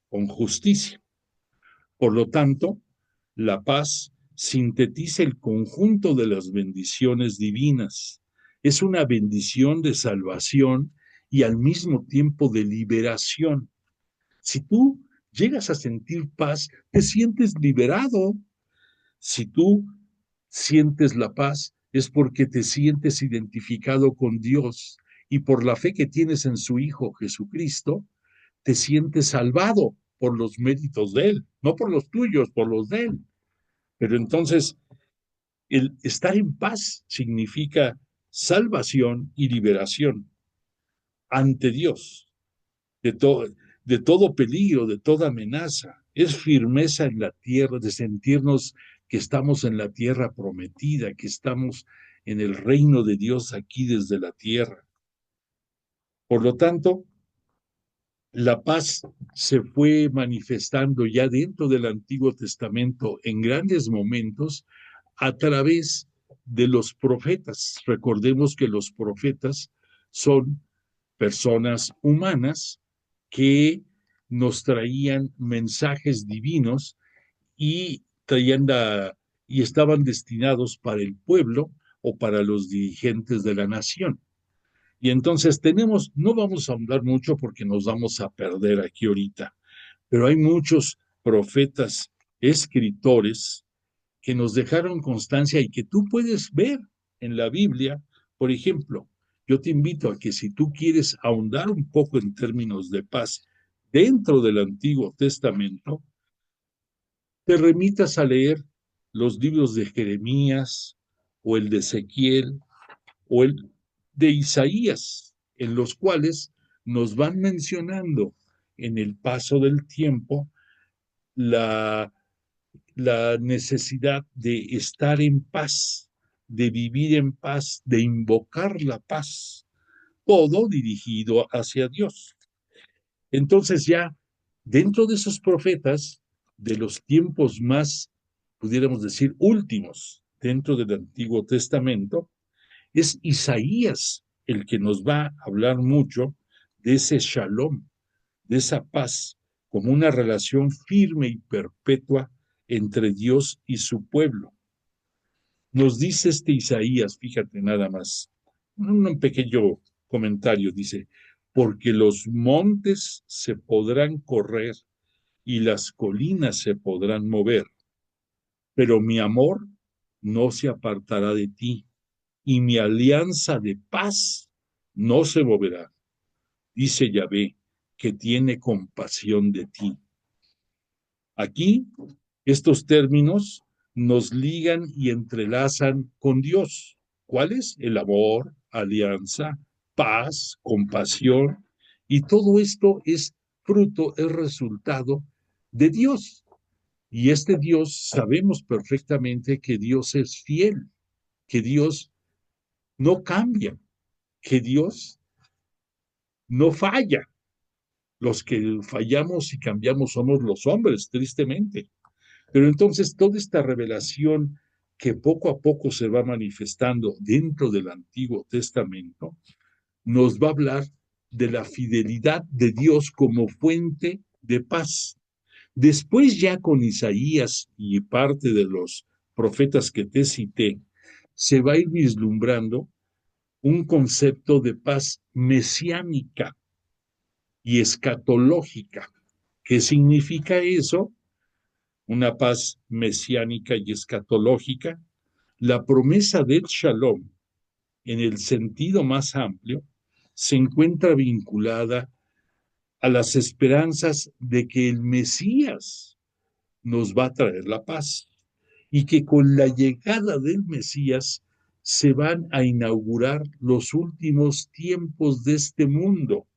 S2: con justicia. Por lo tanto, la paz sintetiza el conjunto de las bendiciones divinas. Es una bendición de salvación y al mismo tiempo de liberación. Si tú llegas a sentir paz, te sientes liberado. Si tú sientes la paz, es porque te sientes identificado con Dios y por la fe que tienes en su Hijo Jesucristo, te sientes salvado por los méritos de Él, no por los tuyos, por los de Él. Pero entonces, el estar en paz significa salvación y liberación ante Dios de todo peligro, de toda amenaza. Es firmeza en la tierra, de sentirnos que estamos en la tierra prometida, que estamos en el reino de Dios aquí desde la tierra. Por lo tanto, la paz se fue manifestando ya dentro del Antiguo Testamento en grandes momentos a través de los profetas. Recordemos que los profetas son personas humanas que nos traían mensajes divinos y y estaban destinados para el pueblo o para los dirigentes de la nación. Y entonces no vamos a ahondar mucho porque nos vamos a perder aquí ahorita, pero hay muchos profetas, escritores que nos dejaron constancia y que tú puedes ver en la Biblia. Por ejemplo, yo te invito a que si tú quieres ahondar un poco en términos de paz dentro del Antiguo Testamento, te remitas a leer los libros de Jeremías o el de Ezequiel o el de Isaías, en los cuales nos van mencionando en el paso del tiempo la, la necesidad de estar en paz, de vivir en paz, de invocar la paz, todo dirigido hacia Dios. Entonces ya dentro de esos profetas, de los tiempos más, pudiéramos decir, últimos dentro del Antiguo Testamento, Es Isaías el que nos va a hablar mucho de ese shalom, de esa paz, como una relación firme y perpetua entre Dios y su pueblo. Nos dice este Isaías, fíjate nada más, un pequeño comentario, dice, porque los montes se podrán correr y las colinas se podrán mover, pero mi amor no se apartará de ti y mi alianza de paz no se moverá, dice Yahvé, que tiene compasión de ti. Aquí, estos términos nos ligan y entrelazan con Dios. ¿Cuál es? El amor, alianza, paz, compasión, y todo esto es fruto, es resultado de Dios. Y este Dios, sabemos perfectamente que Dios es fiel, que Dios no cambia, que Dios no falla. Los que fallamos y cambiamos somos los hombres, tristemente. Pero entonces toda esta revelación que poco a poco se va manifestando dentro del Antiguo Testamento, nos va a hablar de la fidelidad de Dios como fuente de paz. Después ya con Isaías y parte de los profetas que te cité, se va a ir vislumbrando un concepto de paz mesiánica y escatológica. ¿Qué significa eso? Una paz mesiánica y escatológica. La promesa del Shalom, en el sentido más amplio, se encuentra vinculada a las esperanzas de que el Mesías nos va a traer la paz y que con la llegada del Mesías se van a inaugurar los últimos tiempos de este mundo.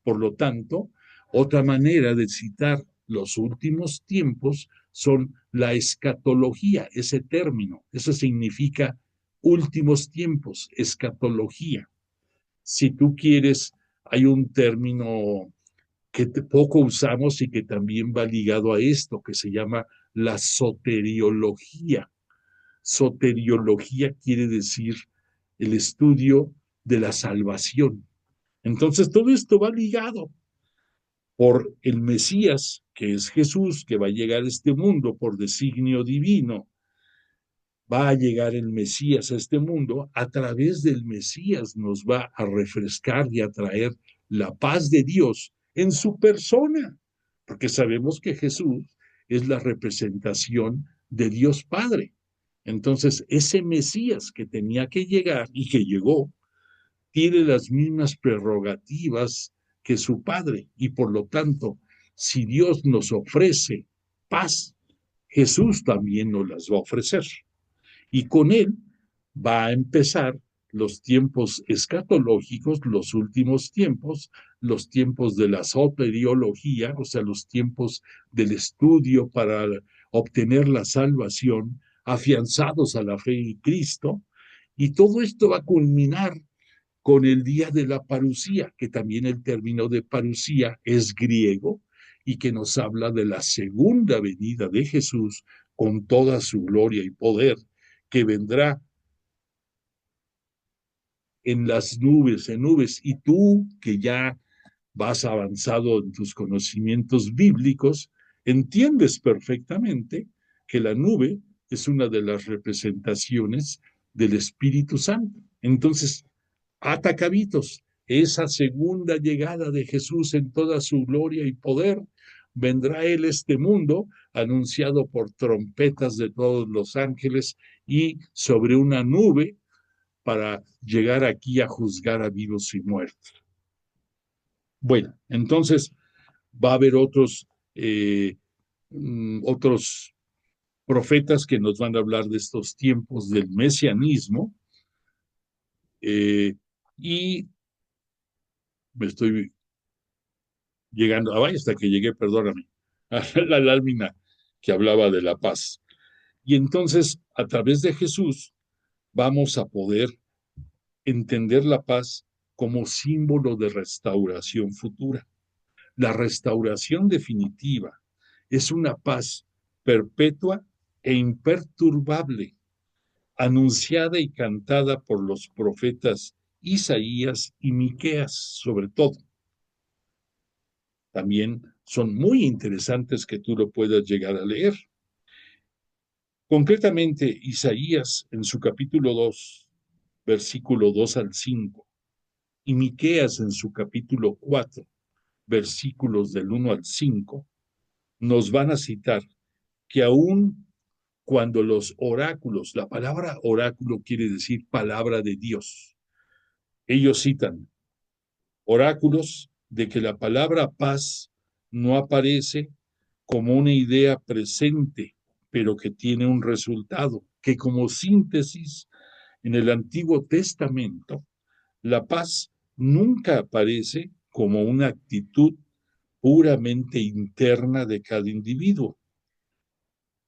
S2: Por lo tanto, otra manera de citar los últimos tiempos son la escatología, ese término. Eso significa últimos tiempos, escatología. Si tú quieres, hay un término que poco usamos y que también va ligado a esto, que se llama la soteriología. Soteriología quiere decir el estudio de la salvación. Entonces, todo esto va ligado por el Mesías, que es Jesús, que va a llegar a este mundo por designio divino. Va a llegar el Mesías a este mundo, a través del Mesías nos va a refrescar y a traer la paz de Dios en su persona, porque sabemos que Jesús es la representación de Dios Padre. Entonces, ese Mesías que tenía que llegar y que llegó, tiene las mismas prerrogativas que su Padre y por lo tanto, si Dios nos ofrece paz, Jesús también nos las va a ofrecer. Y con él va a empezar los tiempos escatológicos, los últimos tiempos, los tiempos de la soteriología, o sea, los tiempos del estudio para obtener la salvación, afianzados a la fe en Cristo, y todo esto va a culminar con el día de la parusía, que también el término de parusía es griego y que nos habla de la segunda venida de Jesús con toda su gloria y poder, que vendrá en las nubes, en nubes, y tú que ya vas avanzado en tus conocimientos bíblicos, entiendes perfectamente que la nube es una de las representaciones del Espíritu Santo. Entonces, atacabitos, esa segunda llegada de Jesús en toda su gloria y poder, vendrá él a este mundo anunciado por trompetas de todos los ángeles y sobre una nube para llegar aquí a juzgar a vivos y muertos. Bueno, entonces va a haber otros profetas que nos van a hablar de estos tiempos del mesianismo, y me estoy llegando, hasta que llegué, perdóname, a la lámina que hablaba de la paz. Y entonces, a través de Jesús, vamos a poder entender la paz como símbolo de restauración futura. La restauración definitiva es una paz perpetua e imperturbable anunciada y cantada por los profetas Isaías y Miqueas, sobre todo. También son muy interesantes que tú lo puedas llegar a leer. Concretamente, Isaías en su capítulo 2, versículo 2 al 5, y Miqueas en su capítulo 4, versículos del 1 al 5, nos van a citar que aún cuando los oráculos, la palabra oráculo quiere decir palabra de Dios, ellos citan oráculos de que la palabra paz no aparece como una idea presente, pero que tiene un resultado, que como síntesis en el Antiguo Testamento, la paz nunca aparece como una actitud puramente interna de cada individuo,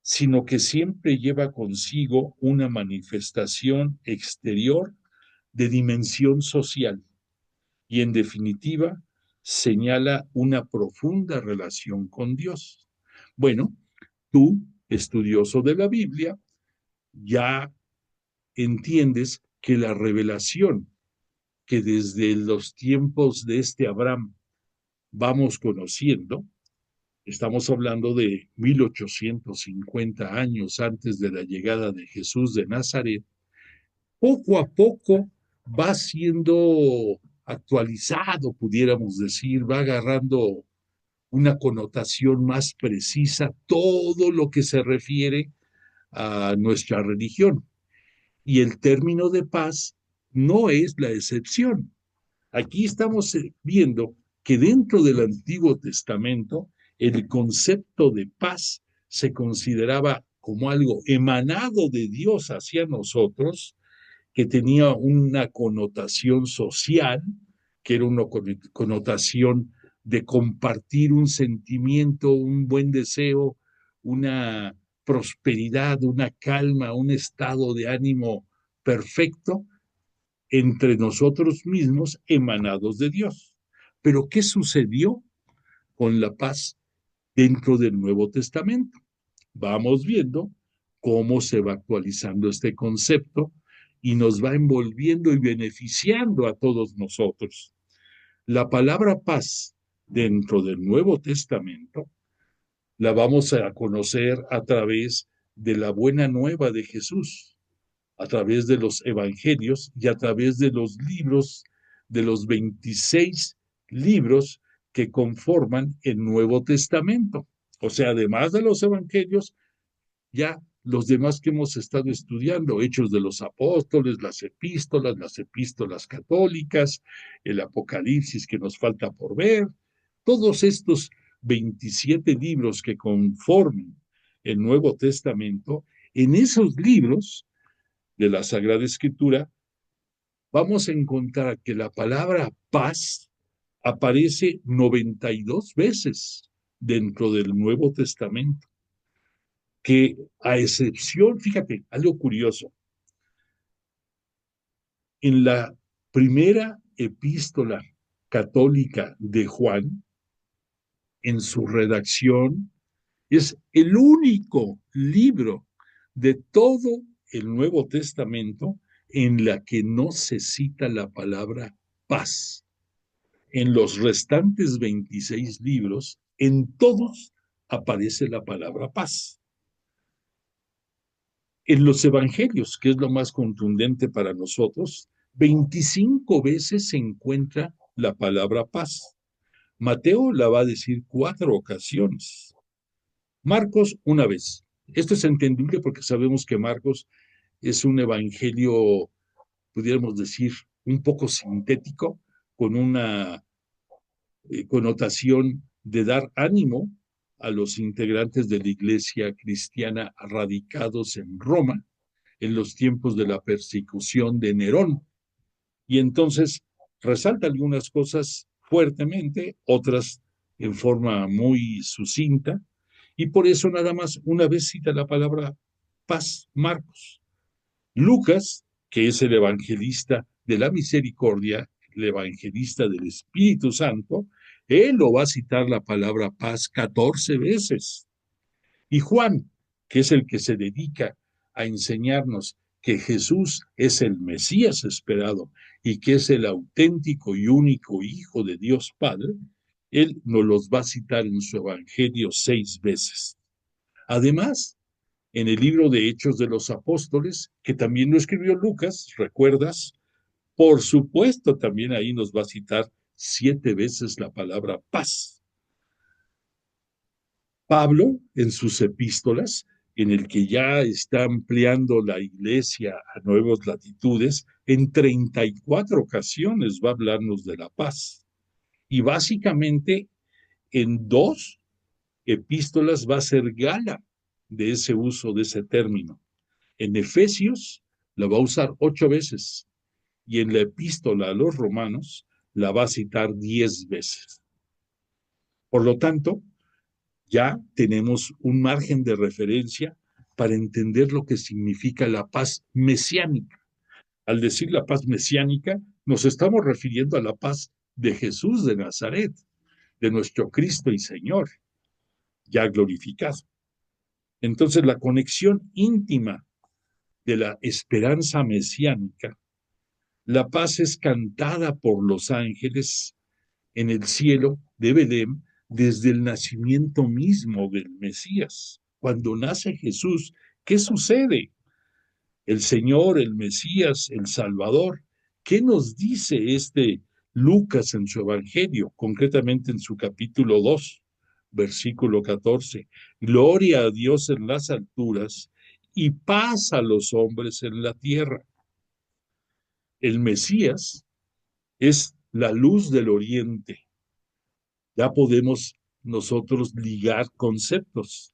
S2: sino que siempre lleva consigo una manifestación exterior de dimensión social y, en definitiva, señala una profunda relación con Dios. Bueno, tú, estudioso de la Biblia, ya entiendes que la revelación que desde los tiempos de este Abraham vamos conociendo, estamos hablando de 1850 años antes de la llegada de Jesús de Nazaret, poco a poco va siendo actualizado, pudiéramos decir, va agarrando una connotación más precisa todo lo que se refiere a nuestra religión. Y el término de paz no es la excepción. Aquí estamos viendo que dentro del Antiguo Testamento el concepto de paz se consideraba como algo emanado de Dios hacia nosotros, que tenía una connotación social, que era una connotación de compartir un sentimiento, un buen deseo, una prosperidad, una calma, un estado de ánimo perfecto entre nosotros mismos emanados de Dios. Pero ¿qué sucedió con la paz dentro del Nuevo Testamento? Vamos viendo cómo se va actualizando este concepto y nos va envolviendo y beneficiando a todos nosotros. La palabra paz dentro del Nuevo Testamento la vamos a conocer a través de la buena nueva de Jesús, a través de los evangelios y a través de los libros, de los 26 libros que conforman el Nuevo Testamento. O sea, además de los evangelios, ya los demás que hemos estado estudiando, Hechos de los Apóstoles, las epístolas católicas, el Apocalipsis que nos falta por ver, todos estos 27 libros que conforman el Nuevo Testamento, en esos libros de la Sagrada Escritura, vamos a encontrar que la palabra paz aparece 92 veces dentro del Nuevo Testamento, que a excepción, fíjate, algo curioso, en la primera epístola católica de Juan, en su redacción, es el único libro de todo el Nuevo Testamento en la que no se cita la palabra paz. En los restantes 26 libros, en todos aparece la palabra paz. En los evangelios, que es lo más contundente para nosotros, 25 veces se encuentra la palabra paz. Mateo la va a decir 4 ocasiones. Marcos una vez. Esto es entendible porque sabemos que Marcos es un evangelio, pudiéramos decir, un poco sintético, con una connotación de dar ánimo a los integrantes de la iglesia cristiana radicados en Roma en los tiempos de la persecución de Nerón. Y entonces resalta algunas cosas fuertemente, otras en forma muy sucinta, y por eso nada más una vez cita la palabra paz, Marcos. Lucas, que es el evangelista de la misericordia, el evangelista del Espíritu Santo, él lo va a citar la palabra paz 14 veces. Y Juan, que es el que se dedica a enseñarnos que Jesús es el Mesías esperado y que es el auténtico y único Hijo de Dios Padre, Él nos los va a citar en su Evangelio 6 veces. Además, en el libro de Hechos de los Apóstoles, que también lo escribió Lucas, ¿recuerdas? Por supuesto, también ahí nos va a citar 7 veces la palabra paz. Pablo, en sus epístolas, en el que ya está ampliando la iglesia a nuevas latitudes, en 34 ocasiones va a hablarnos de la paz. Y básicamente en 2 epístolas va a ser gala de ese uso de ese término. En Efesios la va a usar 8 veces y en la epístola a los romanos la va a citar 10 veces. Por lo tanto, ya tenemos un margen de referencia para entender lo que significa la paz mesiánica. Al decir la paz mesiánica, nos estamos refiriendo a la paz de Jesús de Nazaret, de nuestro Cristo y Señor, ya glorificado. Entonces, la conexión íntima de la esperanza mesiánica, la paz es cantada por los ángeles en el cielo de Belén desde el nacimiento mismo del Mesías. Cuando nace Jesús, ¿qué sucede? El Señor, el Mesías, el Salvador. ¿Qué nos dice este Lucas en su Evangelio, concretamente en su capítulo 2, versículo 14? Gloria a Dios en las alturas y paz a los hombres en la tierra. El Mesías es la luz del oriente. Ya podemos nosotros ligar conceptos.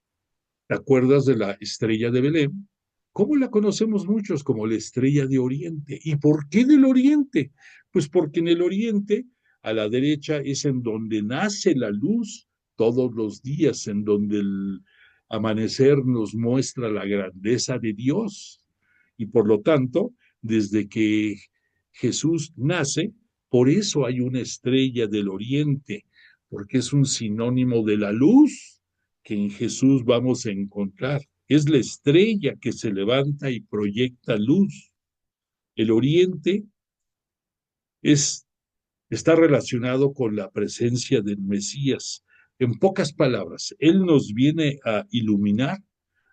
S2: ¿Te acuerdas de la estrella de Belén? ¿Cómo la conocemos muchos? Como la estrella de Oriente. ¿Y por qué del Oriente? Pues porque en el Oriente, a la derecha, es en donde nace la luz todos los días, en donde el amanecer nos muestra la grandeza de Dios. Y por lo tanto, desde que Jesús nace, por eso hay una estrella del Oriente, porque es un sinónimo de la luz que en Jesús vamos a encontrar. Es la estrella que se levanta y proyecta luz. El Oriente está relacionado con la presencia del Mesías. En pocas palabras, Él nos viene a iluminar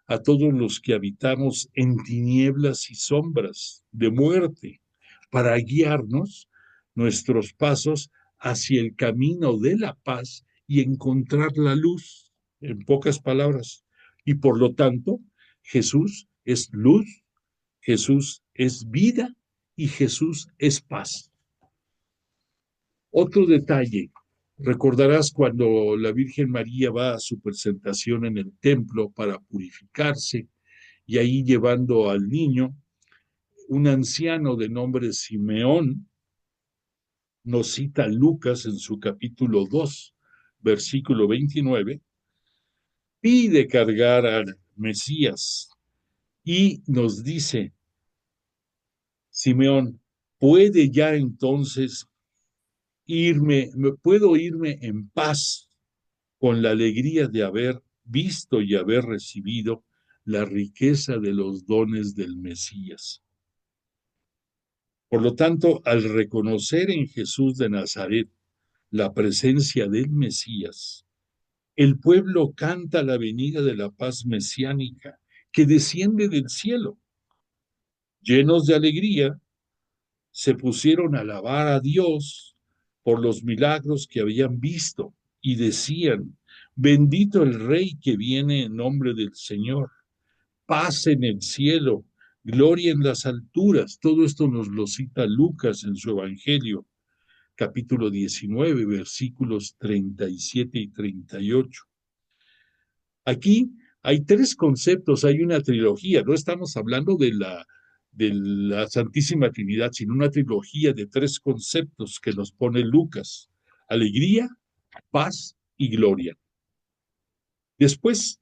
S2: a todos los que habitamos en tinieblas y sombras de muerte, para guiarnos nuestros pasos hacia el camino de la paz y encontrar la luz, en pocas palabras. Y por lo tanto, Jesús es luz, Jesús es vida y Jesús es paz. Otro detalle, recordarás cuando la Virgen María va a su presentación en el templo para purificarse y ahí llevando al niño, un anciano de nombre Simeón, nos cita Lucas en su capítulo 2, versículo 29, pide cargar al Mesías y nos dice, Simeón, ¿puede ya entonces puedo irme en paz con la alegría de haber visto y haber recibido la riqueza de los dones del Mesías? Por lo tanto, al reconocer en Jesús de Nazaret la presencia del Mesías, el pueblo canta la venida de la paz mesiánica que desciende del cielo. Llenos de alegría, se pusieron a alabar a Dios por los milagros que habían visto y decían, bendito el Rey que viene en nombre del Señor, paz en el cielo, gloria en las alturas. Todo esto nos lo cita Lucas en su Evangelio, capítulo 19, versículos 37 y 38. Aquí hay 3 conceptos, hay una trilogía, no estamos hablando de la Santísima Trinidad, sino una trilogía de 3 conceptos que nos pone Lucas: alegría, paz y gloria. Después,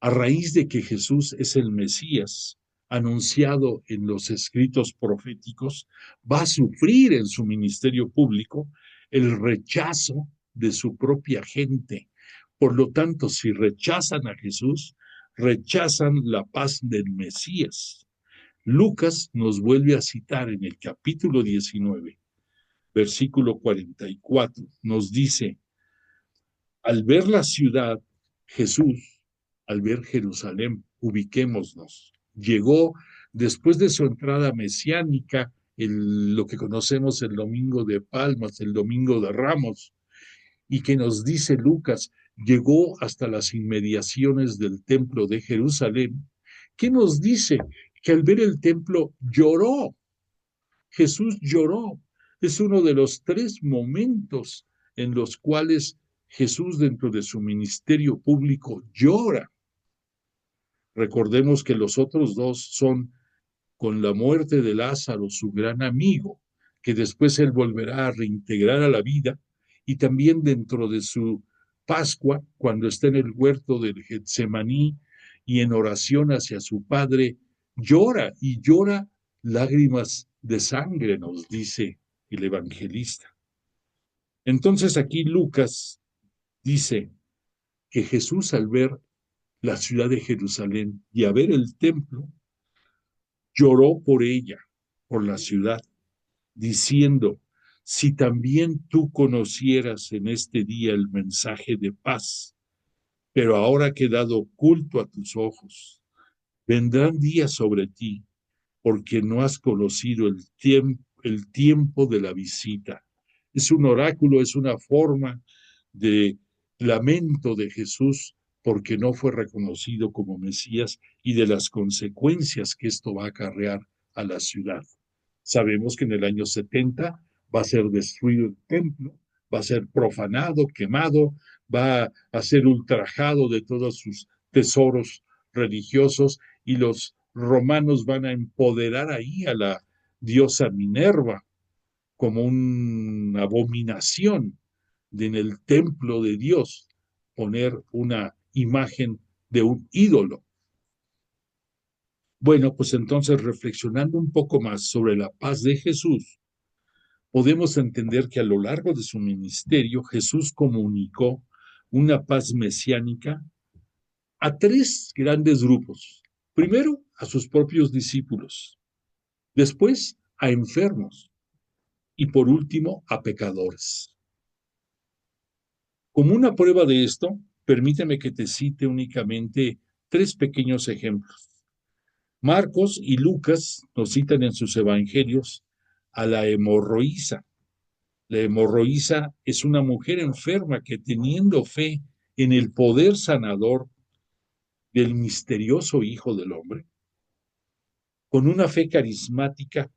S2: a raíz de que Jesús es el Mesías, anunciado en los escritos proféticos, va a sufrir en su ministerio público el rechazo de su propia gente. Por lo tanto, si rechazan a Jesús, rechazan la paz del Mesías. Lucas nos vuelve a citar en el capítulo 19, versículo 44, nos dice, al ver la ciudad, Jesús, al ver Jerusalén, ubiquémonos, llegó después de su entrada mesiánica, lo que conocemos el Domingo de Palmas, el Domingo de Ramos, y que nos dice Lucas, llegó hasta las inmediaciones del templo de Jerusalén, que nos dice que al ver el templo lloró. Jesús lloró. Es uno de los 3 momentos en los cuales Jesús dentro de su ministerio público llora. Recordemos que los otros 2 son con la muerte de Lázaro, su gran amigo, que después él volverá a reintegrar a la vida, y también dentro de su Pascua, cuando está en el huerto del Getsemaní y en oración hacia su Padre, llora y llora lágrimas de sangre, nos dice el evangelista. Entonces aquí Lucas dice que Jesús al ver la ciudad de Jerusalén y a ver el templo, lloró por ella, por la ciudad, diciendo, si también tú conocieras en este día el mensaje de paz, pero ahora ha quedado oculto a tus ojos, vendrán días sobre ti, porque no has conocido el tiempo de la visita. Es un oráculo, es una forma de lamento de Jesús porque no fue reconocido como Mesías y de las consecuencias que esto va a acarrear a la ciudad. Sabemos que en el año 70 va a ser destruido el templo, va a ser profanado, quemado, va a ser ultrajado de todos sus tesoros religiosos y los romanos van a empoderar ahí a la diosa Minerva como una abominación en el templo de Dios, poner una imagen de un ídolo. Bueno, pues entonces reflexionando un poco más sobre la paz de Jesús, podemos entender que a lo largo de su ministerio Jesús comunicó una paz mesiánica a 3 grandes grupos. Primero, a sus propios discípulos, después a enfermos y por último a pecadores. Como una prueba de esto, permíteme que te cite únicamente 3 pequeños ejemplos. Marcos y Lucas nos citan en sus evangelios a la hemorroísa. La hemorroísa es una mujer enferma que teniendo fe en el poder sanador del misterioso Hijo del Hombre, con una fe carismática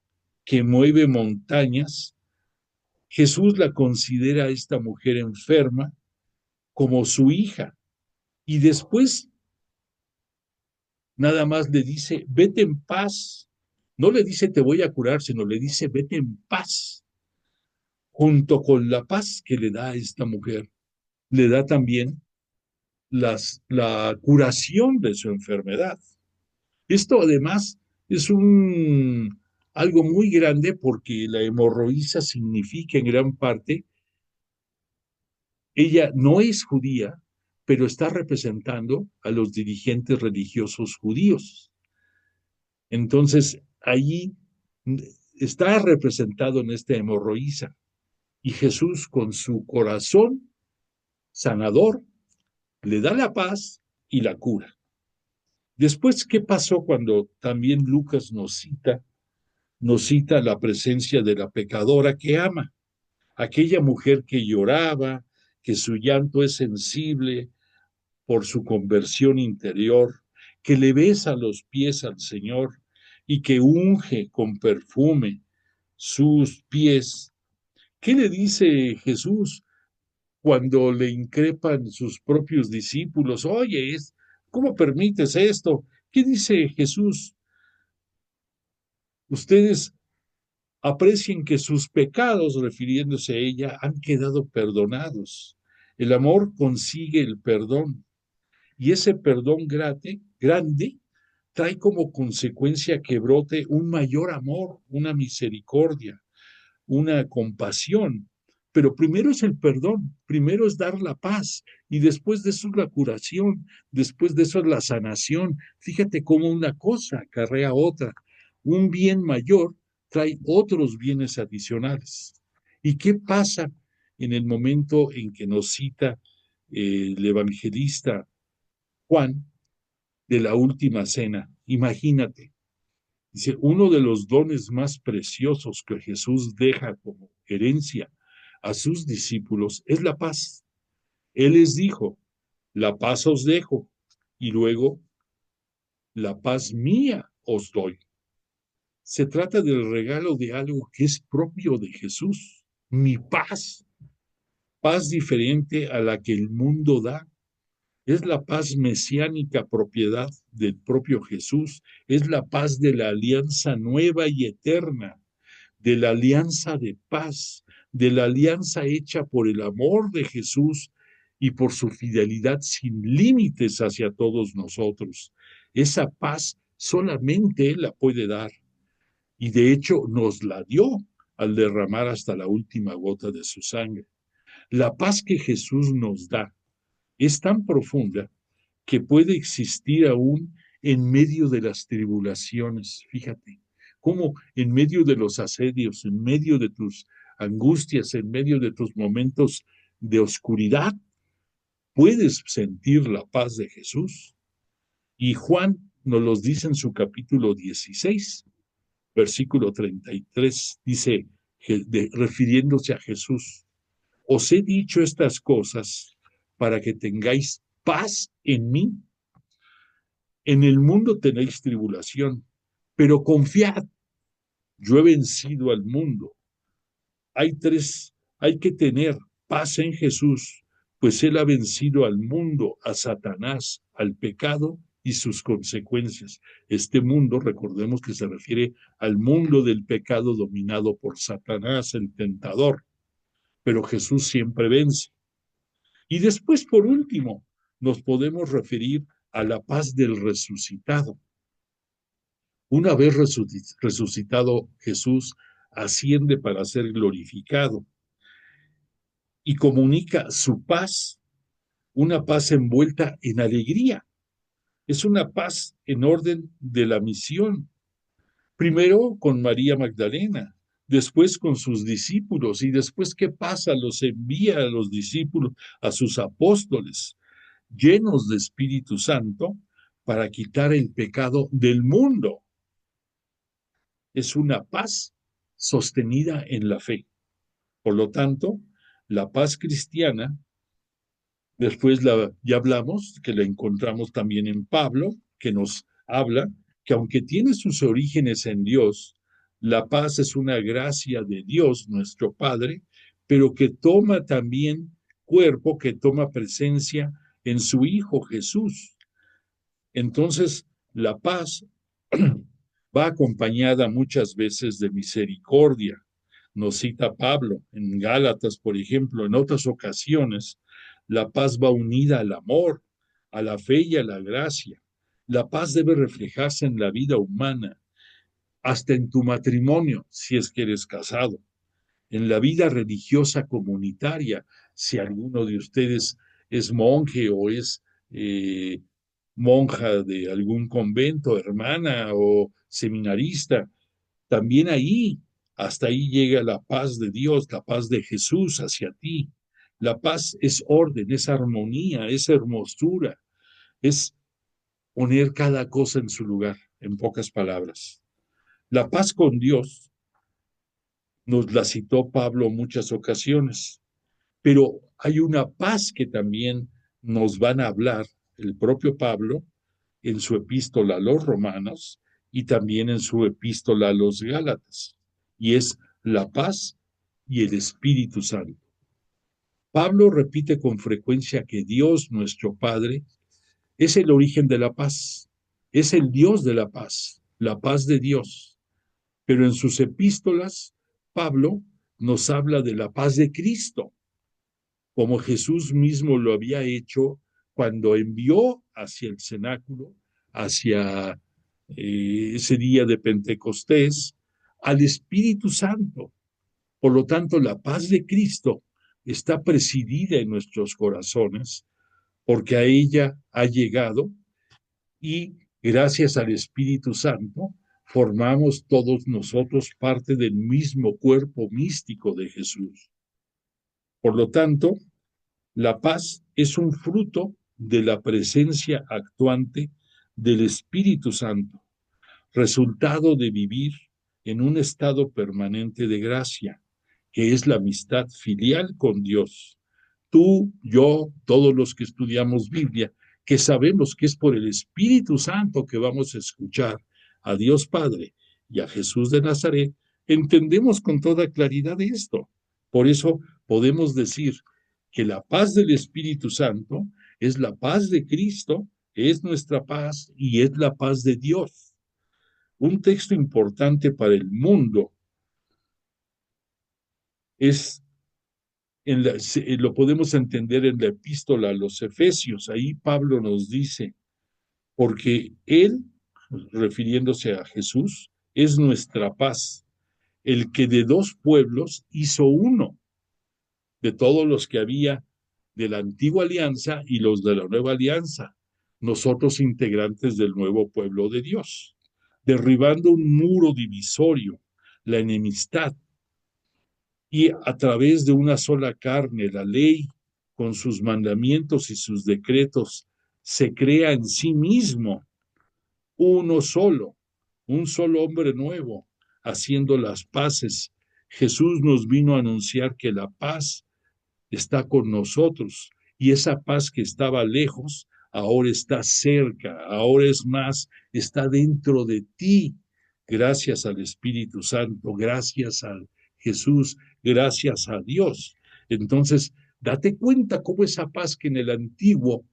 S2: que mueve montañas, Jesús la considera a esta mujer enferma como su hija y después nada más le dice, vete en paz. No le dice te voy a curar, sino le dice vete en paz. Junto con la paz que le da a esta mujer, le da también la curación de su enfermedad. Esto además es algo muy grande porque la hemorroísa significa en gran parte, ella no es judía, pero está representando a los dirigentes religiosos judíos. Entonces, allí está representado en esta hemorroísa y Jesús con su corazón sanador le da la paz y la cura. Después, ¿qué pasó cuando también Lucas nos cita la presencia de la pecadora que ama? Aquella mujer que lloraba, que su llanto es sensible por su conversión interior, que le besa los pies al Señor y que unge con perfume sus pies. ¿Qué le dice Jesús cuando le increpan sus propios discípulos? Oye, ¿cómo permites esto? ¿Qué dice Jesús? Ustedes aprecien que sus pecados, refiriéndose a ella, han quedado perdonados. El amor consigue el perdón y ese perdón grande trae como consecuencia que brote un mayor amor, una misericordia, una compasión. Pero primero es el perdón, primero es dar la paz y después de eso es la curación, después de eso es la sanación. Fíjate cómo una cosa acarrea otra. Un bien mayor trae otros bienes adicionales. ¿Y qué pasa en el momento en que nos cita el evangelista Juan de la última cena? Imagínate, dice, uno de los dones más preciosos que Jesús deja como herencia a sus discípulos es la paz. Él les dijo, la paz os dejo, y luego, la paz mía os doy. Se trata del regalo de algo que es propio de Jesús, mi paz, paz diferente a la que el mundo da. Es la paz mesiánica propiedad del propio Jesús, es la paz de la alianza nueva y eterna, de la alianza de paz, de la alianza hecha por el amor de Jesús y por su fidelidad sin límites hacia todos nosotros. Esa paz solamente Él la puede dar y de hecho nos la dio al derramar hasta la última gota de su sangre. La paz que Jesús nos da es tan profunda que puede existir aún en medio de las tribulaciones. Fíjate, cómo en medio de los asedios, en medio de tus angustias, en medio de tus momentos de oscuridad, puedes sentir la paz de Jesús. Y Juan nos los dice en su capítulo 16, versículo 33, dice, refiriéndose a Jesús, os he dicho estas cosas para que tengáis paz en mí. En el mundo tenéis tribulación, pero confiad, yo he vencido al mundo. Hay que tener paz en Jesús, pues Él ha vencido al mundo, a Satanás, al pecado y sus consecuencias. Este mundo, recordemos que se refiere al mundo del pecado dominado por Satanás, el tentador, pero Jesús siempre vence. Y después, por último, nos podemos referir a la paz del resucitado. Una vez resucitado Jesús, asciende para ser glorificado y comunica su paz, una paz envuelta en alegría. Es una paz en orden de la misión. Primero con María Magdalena, después con sus discípulos y después, ¿qué pasa? Los envía a los discípulos, a sus apóstoles, llenos de Espíritu Santo, para quitar el pecado del mundo. Es una paz sostenida en la fe. Por lo tanto, la paz cristiana, después ya hablamos, que la encontramos también en Pablo, que nos habla que aunque tiene sus orígenes en Dios, la paz es una gracia de Dios, nuestro Padre, pero que toma también cuerpo, que toma presencia en su Hijo Jesús. Entonces, la paz va acompañada muchas veces de misericordia. Nos cita Pablo en Gálatas, por ejemplo, en otras ocasiones, la paz va unida al amor, a la fe y a la gracia. La paz debe reflejarse en la vida humana, hasta en tu matrimonio, si es que eres casado, en la vida religiosa comunitaria, si alguno de ustedes es monje o es monja de algún convento, hermana o seminarista, también ahí, hasta ahí llega la paz de Dios, la paz de Jesús hacia ti. La paz es orden, es armonía, es hermosura, es poner cada cosa en su lugar, en pocas palabras. La paz con Dios nos la citó Pablo en muchas ocasiones, pero hay una paz que también nos van a hablar el propio Pablo en su epístola a los Romanos y también en su epístola a los Gálatas, y es la paz y el Espíritu Santo. Pablo repite con frecuencia que Dios, nuestro Padre, es el origen de la paz, es el Dios de la paz de Dios. Pero en sus epístolas, Pablo nos habla de la paz de Cristo, como Jesús mismo lo había hecho cuando envió hacia el cenáculo, hacia ese día de Pentecostés, al Espíritu Santo. Por lo tanto, la paz de Cristo está presidida en nuestros corazones, porque a ella ha llegado y gracias al Espíritu Santo formamos todos nosotros parte del mismo cuerpo místico de Jesús. Por lo tanto, la paz es un fruto de la presencia actuante del Espíritu Santo, resultado de vivir en un estado permanente de gracia, que es la amistad filial con Dios. Tú, yo, todos los que estudiamos Biblia, que sabemos que es por el Espíritu Santo que vamos a escuchar a Dios Padre y a Jesús de Nazaret, entendemos con toda claridad esto. Por eso podemos decir que la paz del Espíritu Santo es la paz de Cristo, es nuestra paz y es la paz de Dios. Un texto importante para el mundo es lo podemos entender en la epístola a los Efesios. Ahí Pablo nos dice, porque Él, refiriéndose a Jesús, es nuestra paz, el que de dos pueblos hizo uno, de todos los que había de la antigua alianza y los de la nueva alianza, nosotros integrantes del nuevo pueblo de Dios, derribando un muro divisorio, la enemistad, y a través de una sola carne, la ley, con sus mandamientos y sus decretos, se crea en sí mismo uno solo, un solo hombre nuevo, haciendo las paces. Jesús nos vino a anunciar que la paz está con nosotros y esa paz que estaba lejos, ahora está cerca, ahora es más, está dentro de ti, gracias al Espíritu Santo, gracias a Jesús, gracias a Dios. Entonces, date cuenta cómo esa paz que en el antiguo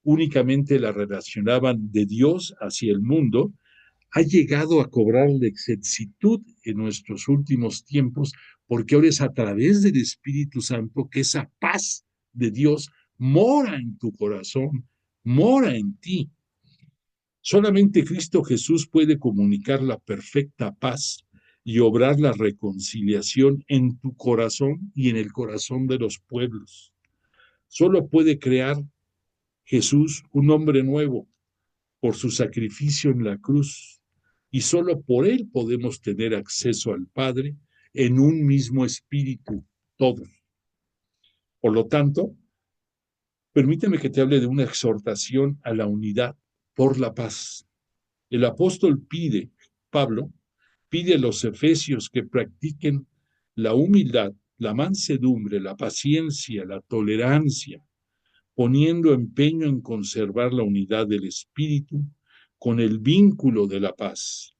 S2: únicamente la relacionaban de Dios hacia el mundo, ha llegado a cobrar la exactitud en nuestros últimos tiempos, porque ahora es a través del Espíritu Santo que esa paz de Dios mora en tu corazón, mora en ti. Solamente Cristo Jesús puede comunicar la perfecta paz y obrar la reconciliación en tu corazón y en el corazón de los pueblos. Solo puede crear Jesús un hombre nuevo por su sacrificio en la cruz, y solo por él podemos tener acceso al Padre en un mismo espíritu, todos. Por lo tanto, permíteme que te hable de una exhortación a la unidad por la paz. El apóstol Pablo, pide a los efesios que practiquen la humildad, la mansedumbre, la paciencia, la tolerancia, poniendo empeño en conservar la unidad del espíritu con el vínculo de la paz.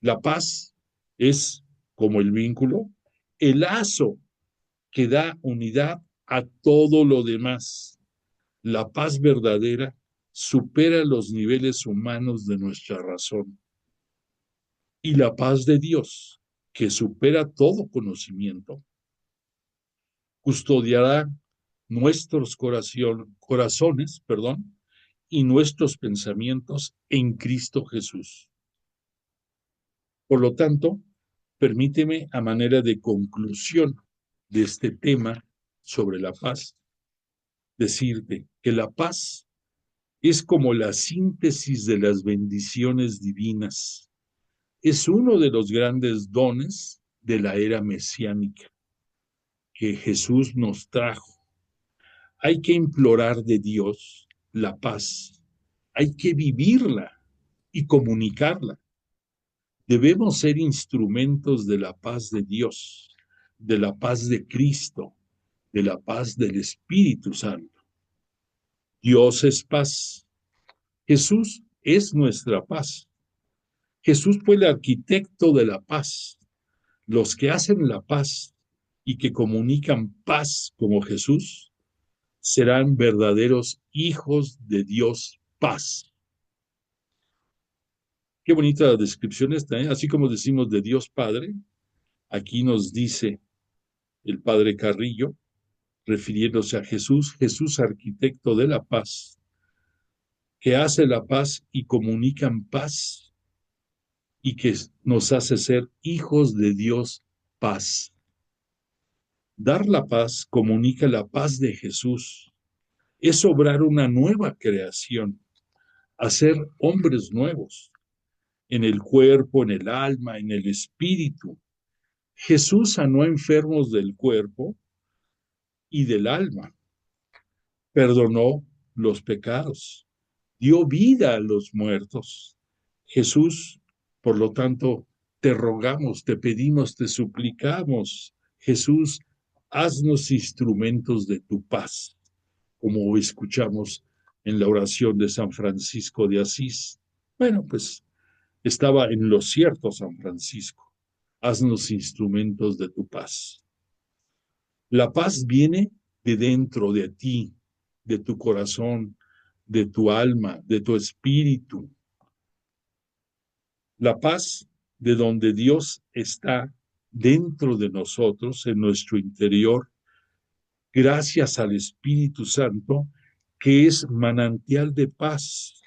S2: La paz es, como el vínculo, el lazo que da unidad a todo lo demás. La paz verdadera supera los niveles humanos de nuestra razón. Y la paz de Dios, que supera todo conocimiento, custodiará nuestros corazones, y nuestros pensamientos en Cristo Jesús. Por lo tanto, permíteme, a manera de conclusión de este tema sobre la paz, decirte que la paz es como la síntesis de las bendiciones divinas. Es uno de los grandes dones de la era mesiánica que Jesús nos trajo. Hay que implorar de Dios la paz, hay que vivirla y comunicarla. Debemos ser instrumentos de la paz de Dios, de la paz de Cristo, de la paz del Espíritu Santo. Dios es paz. Jesús es nuestra paz. Jesús fue el arquitecto de la paz. Los que hacen la paz y que comunican paz como Jesús serán verdaderos hijos de Dios paz. Qué bonita descripción esta, ¿eh? Así como decimos de Dios Padre, aquí nos dice el Padre Carrillo, refiriéndose a Jesús, Jesús arquitecto de la paz, que hace la paz y comunican paz y que nos hace ser hijos de Dios paz. Dar la paz comunica la paz de Jesús, es obrar una nueva creación, hacer hombres nuevos. en el cuerpo, en el alma, en el espíritu. Jesús sanó enfermos del cuerpo y del alma, perdonó los pecados, dio vida a los muertos. Jesús, por lo tanto, te rogamos, te pedimos, te suplicamos, Jesús, haznos instrumentos de tu paz, como escuchamos en la oración de San Francisco de Asís. Bueno, pues estaba en lo cierto San Francisco. Haznos instrumentos de tu paz. La paz viene de dentro de ti, de tu corazón, de tu alma, de tu espíritu. La paz de donde Dios está dentro de nosotros, en nuestro interior, gracias al Espíritu Santo, que es manantial de paz.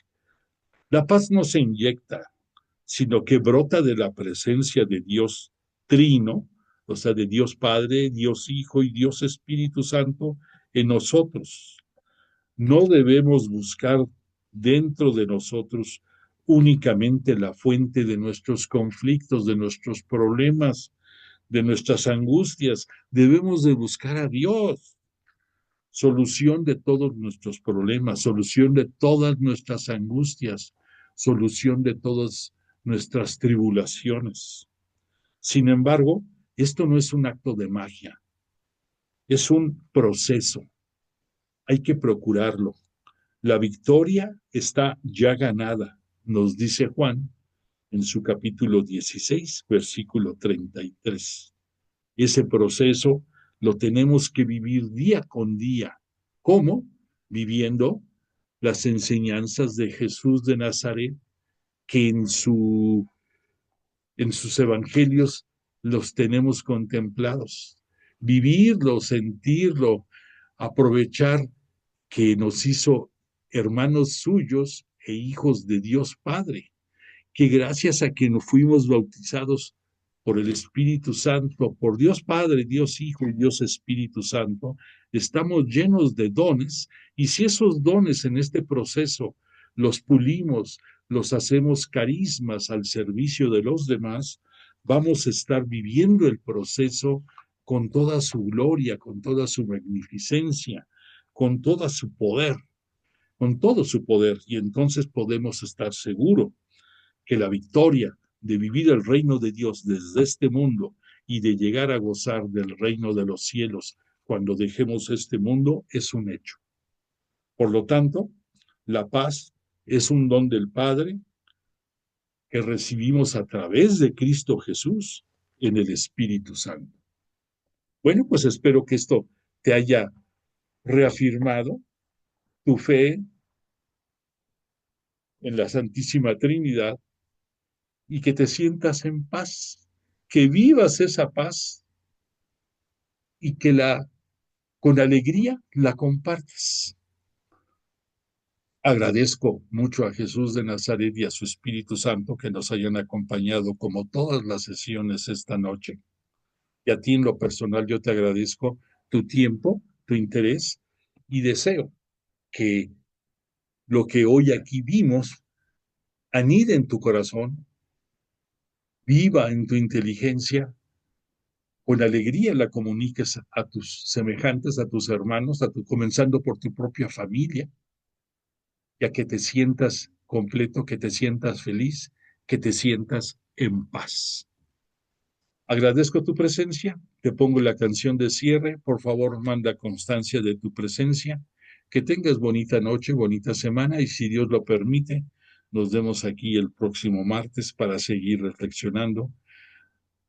S2: La paz no se inyecta, sino que brota de la presencia de Dios Trino, o sea, de Dios Padre, Dios Hijo y Dios Espíritu Santo en nosotros. No debemos buscar dentro de nosotros únicamente la fuente de nuestros conflictos, de nuestros problemas, de nuestras angustias. Debemos de buscar a Dios, solución de todos nuestros problemas, solución de todas nuestras angustias, solución de todas nuestras tribulaciones. Sin embargo, esto no es un acto de magia, es un proceso. Hay que procurarlo. La victoria está ya ganada, nos dice Juan en su capítulo 16, versículo 33. Ese proceso lo tenemos que vivir día con día. ¿Cómo? Viviendo las enseñanzas de Jesús de Nazaret, que en sus evangelios los tenemos contemplados. Vivirlo, sentirlo, aprovechar que nos hizo hermanos suyos e hijos de Dios Padre, que gracias a que nos fuimos bautizados por el Espíritu Santo, por Dios Padre, Dios Hijo y Dios Espíritu Santo, estamos llenos de dones, y si esos dones en este proceso los pulimos, los hacemos carismas al servicio de los demás, vamos a estar viviendo el proceso con toda su gloria, con toda su magnificencia, con todo su poder, y entonces podemos estar seguros que la victoria de vivir el reino de Dios desde este mundo y de llegar a gozar del reino de los cielos cuando dejemos este mundo es un hecho. Por lo tanto, la paz es un don del Padre que recibimos a través de Cristo Jesús en el Espíritu Santo. Bueno, pues espero que esto te haya reafirmado tu fe en la Santísima Trinidad y que te sientas en paz, que vivas esa paz y que con alegría la compartas. Agradezco mucho a Jesús de Nazaret y a su Espíritu Santo que nos hayan acompañado como todas las sesiones esta noche. Y a ti en lo personal yo te agradezco tu tiempo, tu interés, y deseo que lo que hoy aquí vimos anide en tu corazón, viva en tu inteligencia, con alegría la comuniques a tus semejantes, a tus hermanos, comenzando por tu propia familia, ya que te sientas completo, que te sientas feliz, que te sientas en paz. Agradezco tu presencia, te pongo la canción de cierre, por favor manda constancia de tu presencia, que tengas bonita noche, bonita semana, y si Dios lo permite, nos vemos aquí el próximo martes para seguir reflexionando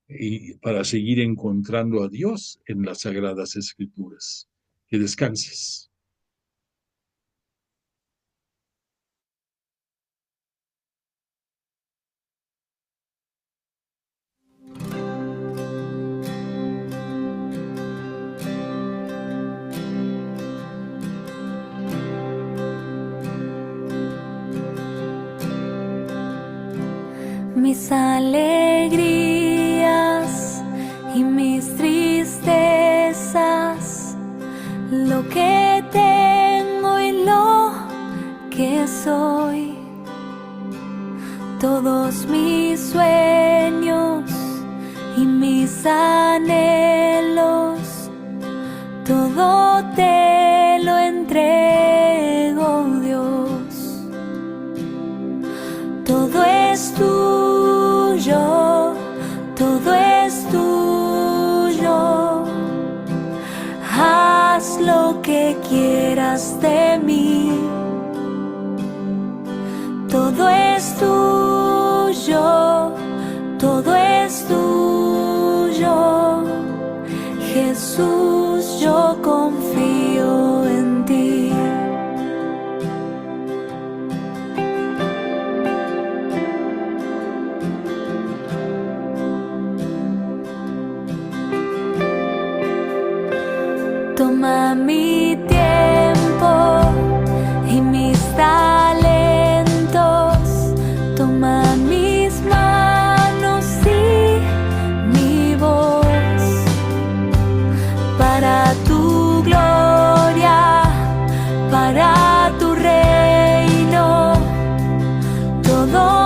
S2: y para seguir encontrando a Dios en las Sagradas Escrituras. Que descanses.
S1: Mis alegrías y mis tristezas, lo que tengo y lo que soy, todos mis sueños y mis anhelos, todo te lo entrego, Dios. Todo es tuyo, todo es tuyo. Haz lo que quieras de mí. Todo es tuyo, todo es tuyo. Jesús, yo confío en ti. Toma mi tiempo y mis talentos, toma mis manos y mi voz, para tu gloria, para tu reino, todo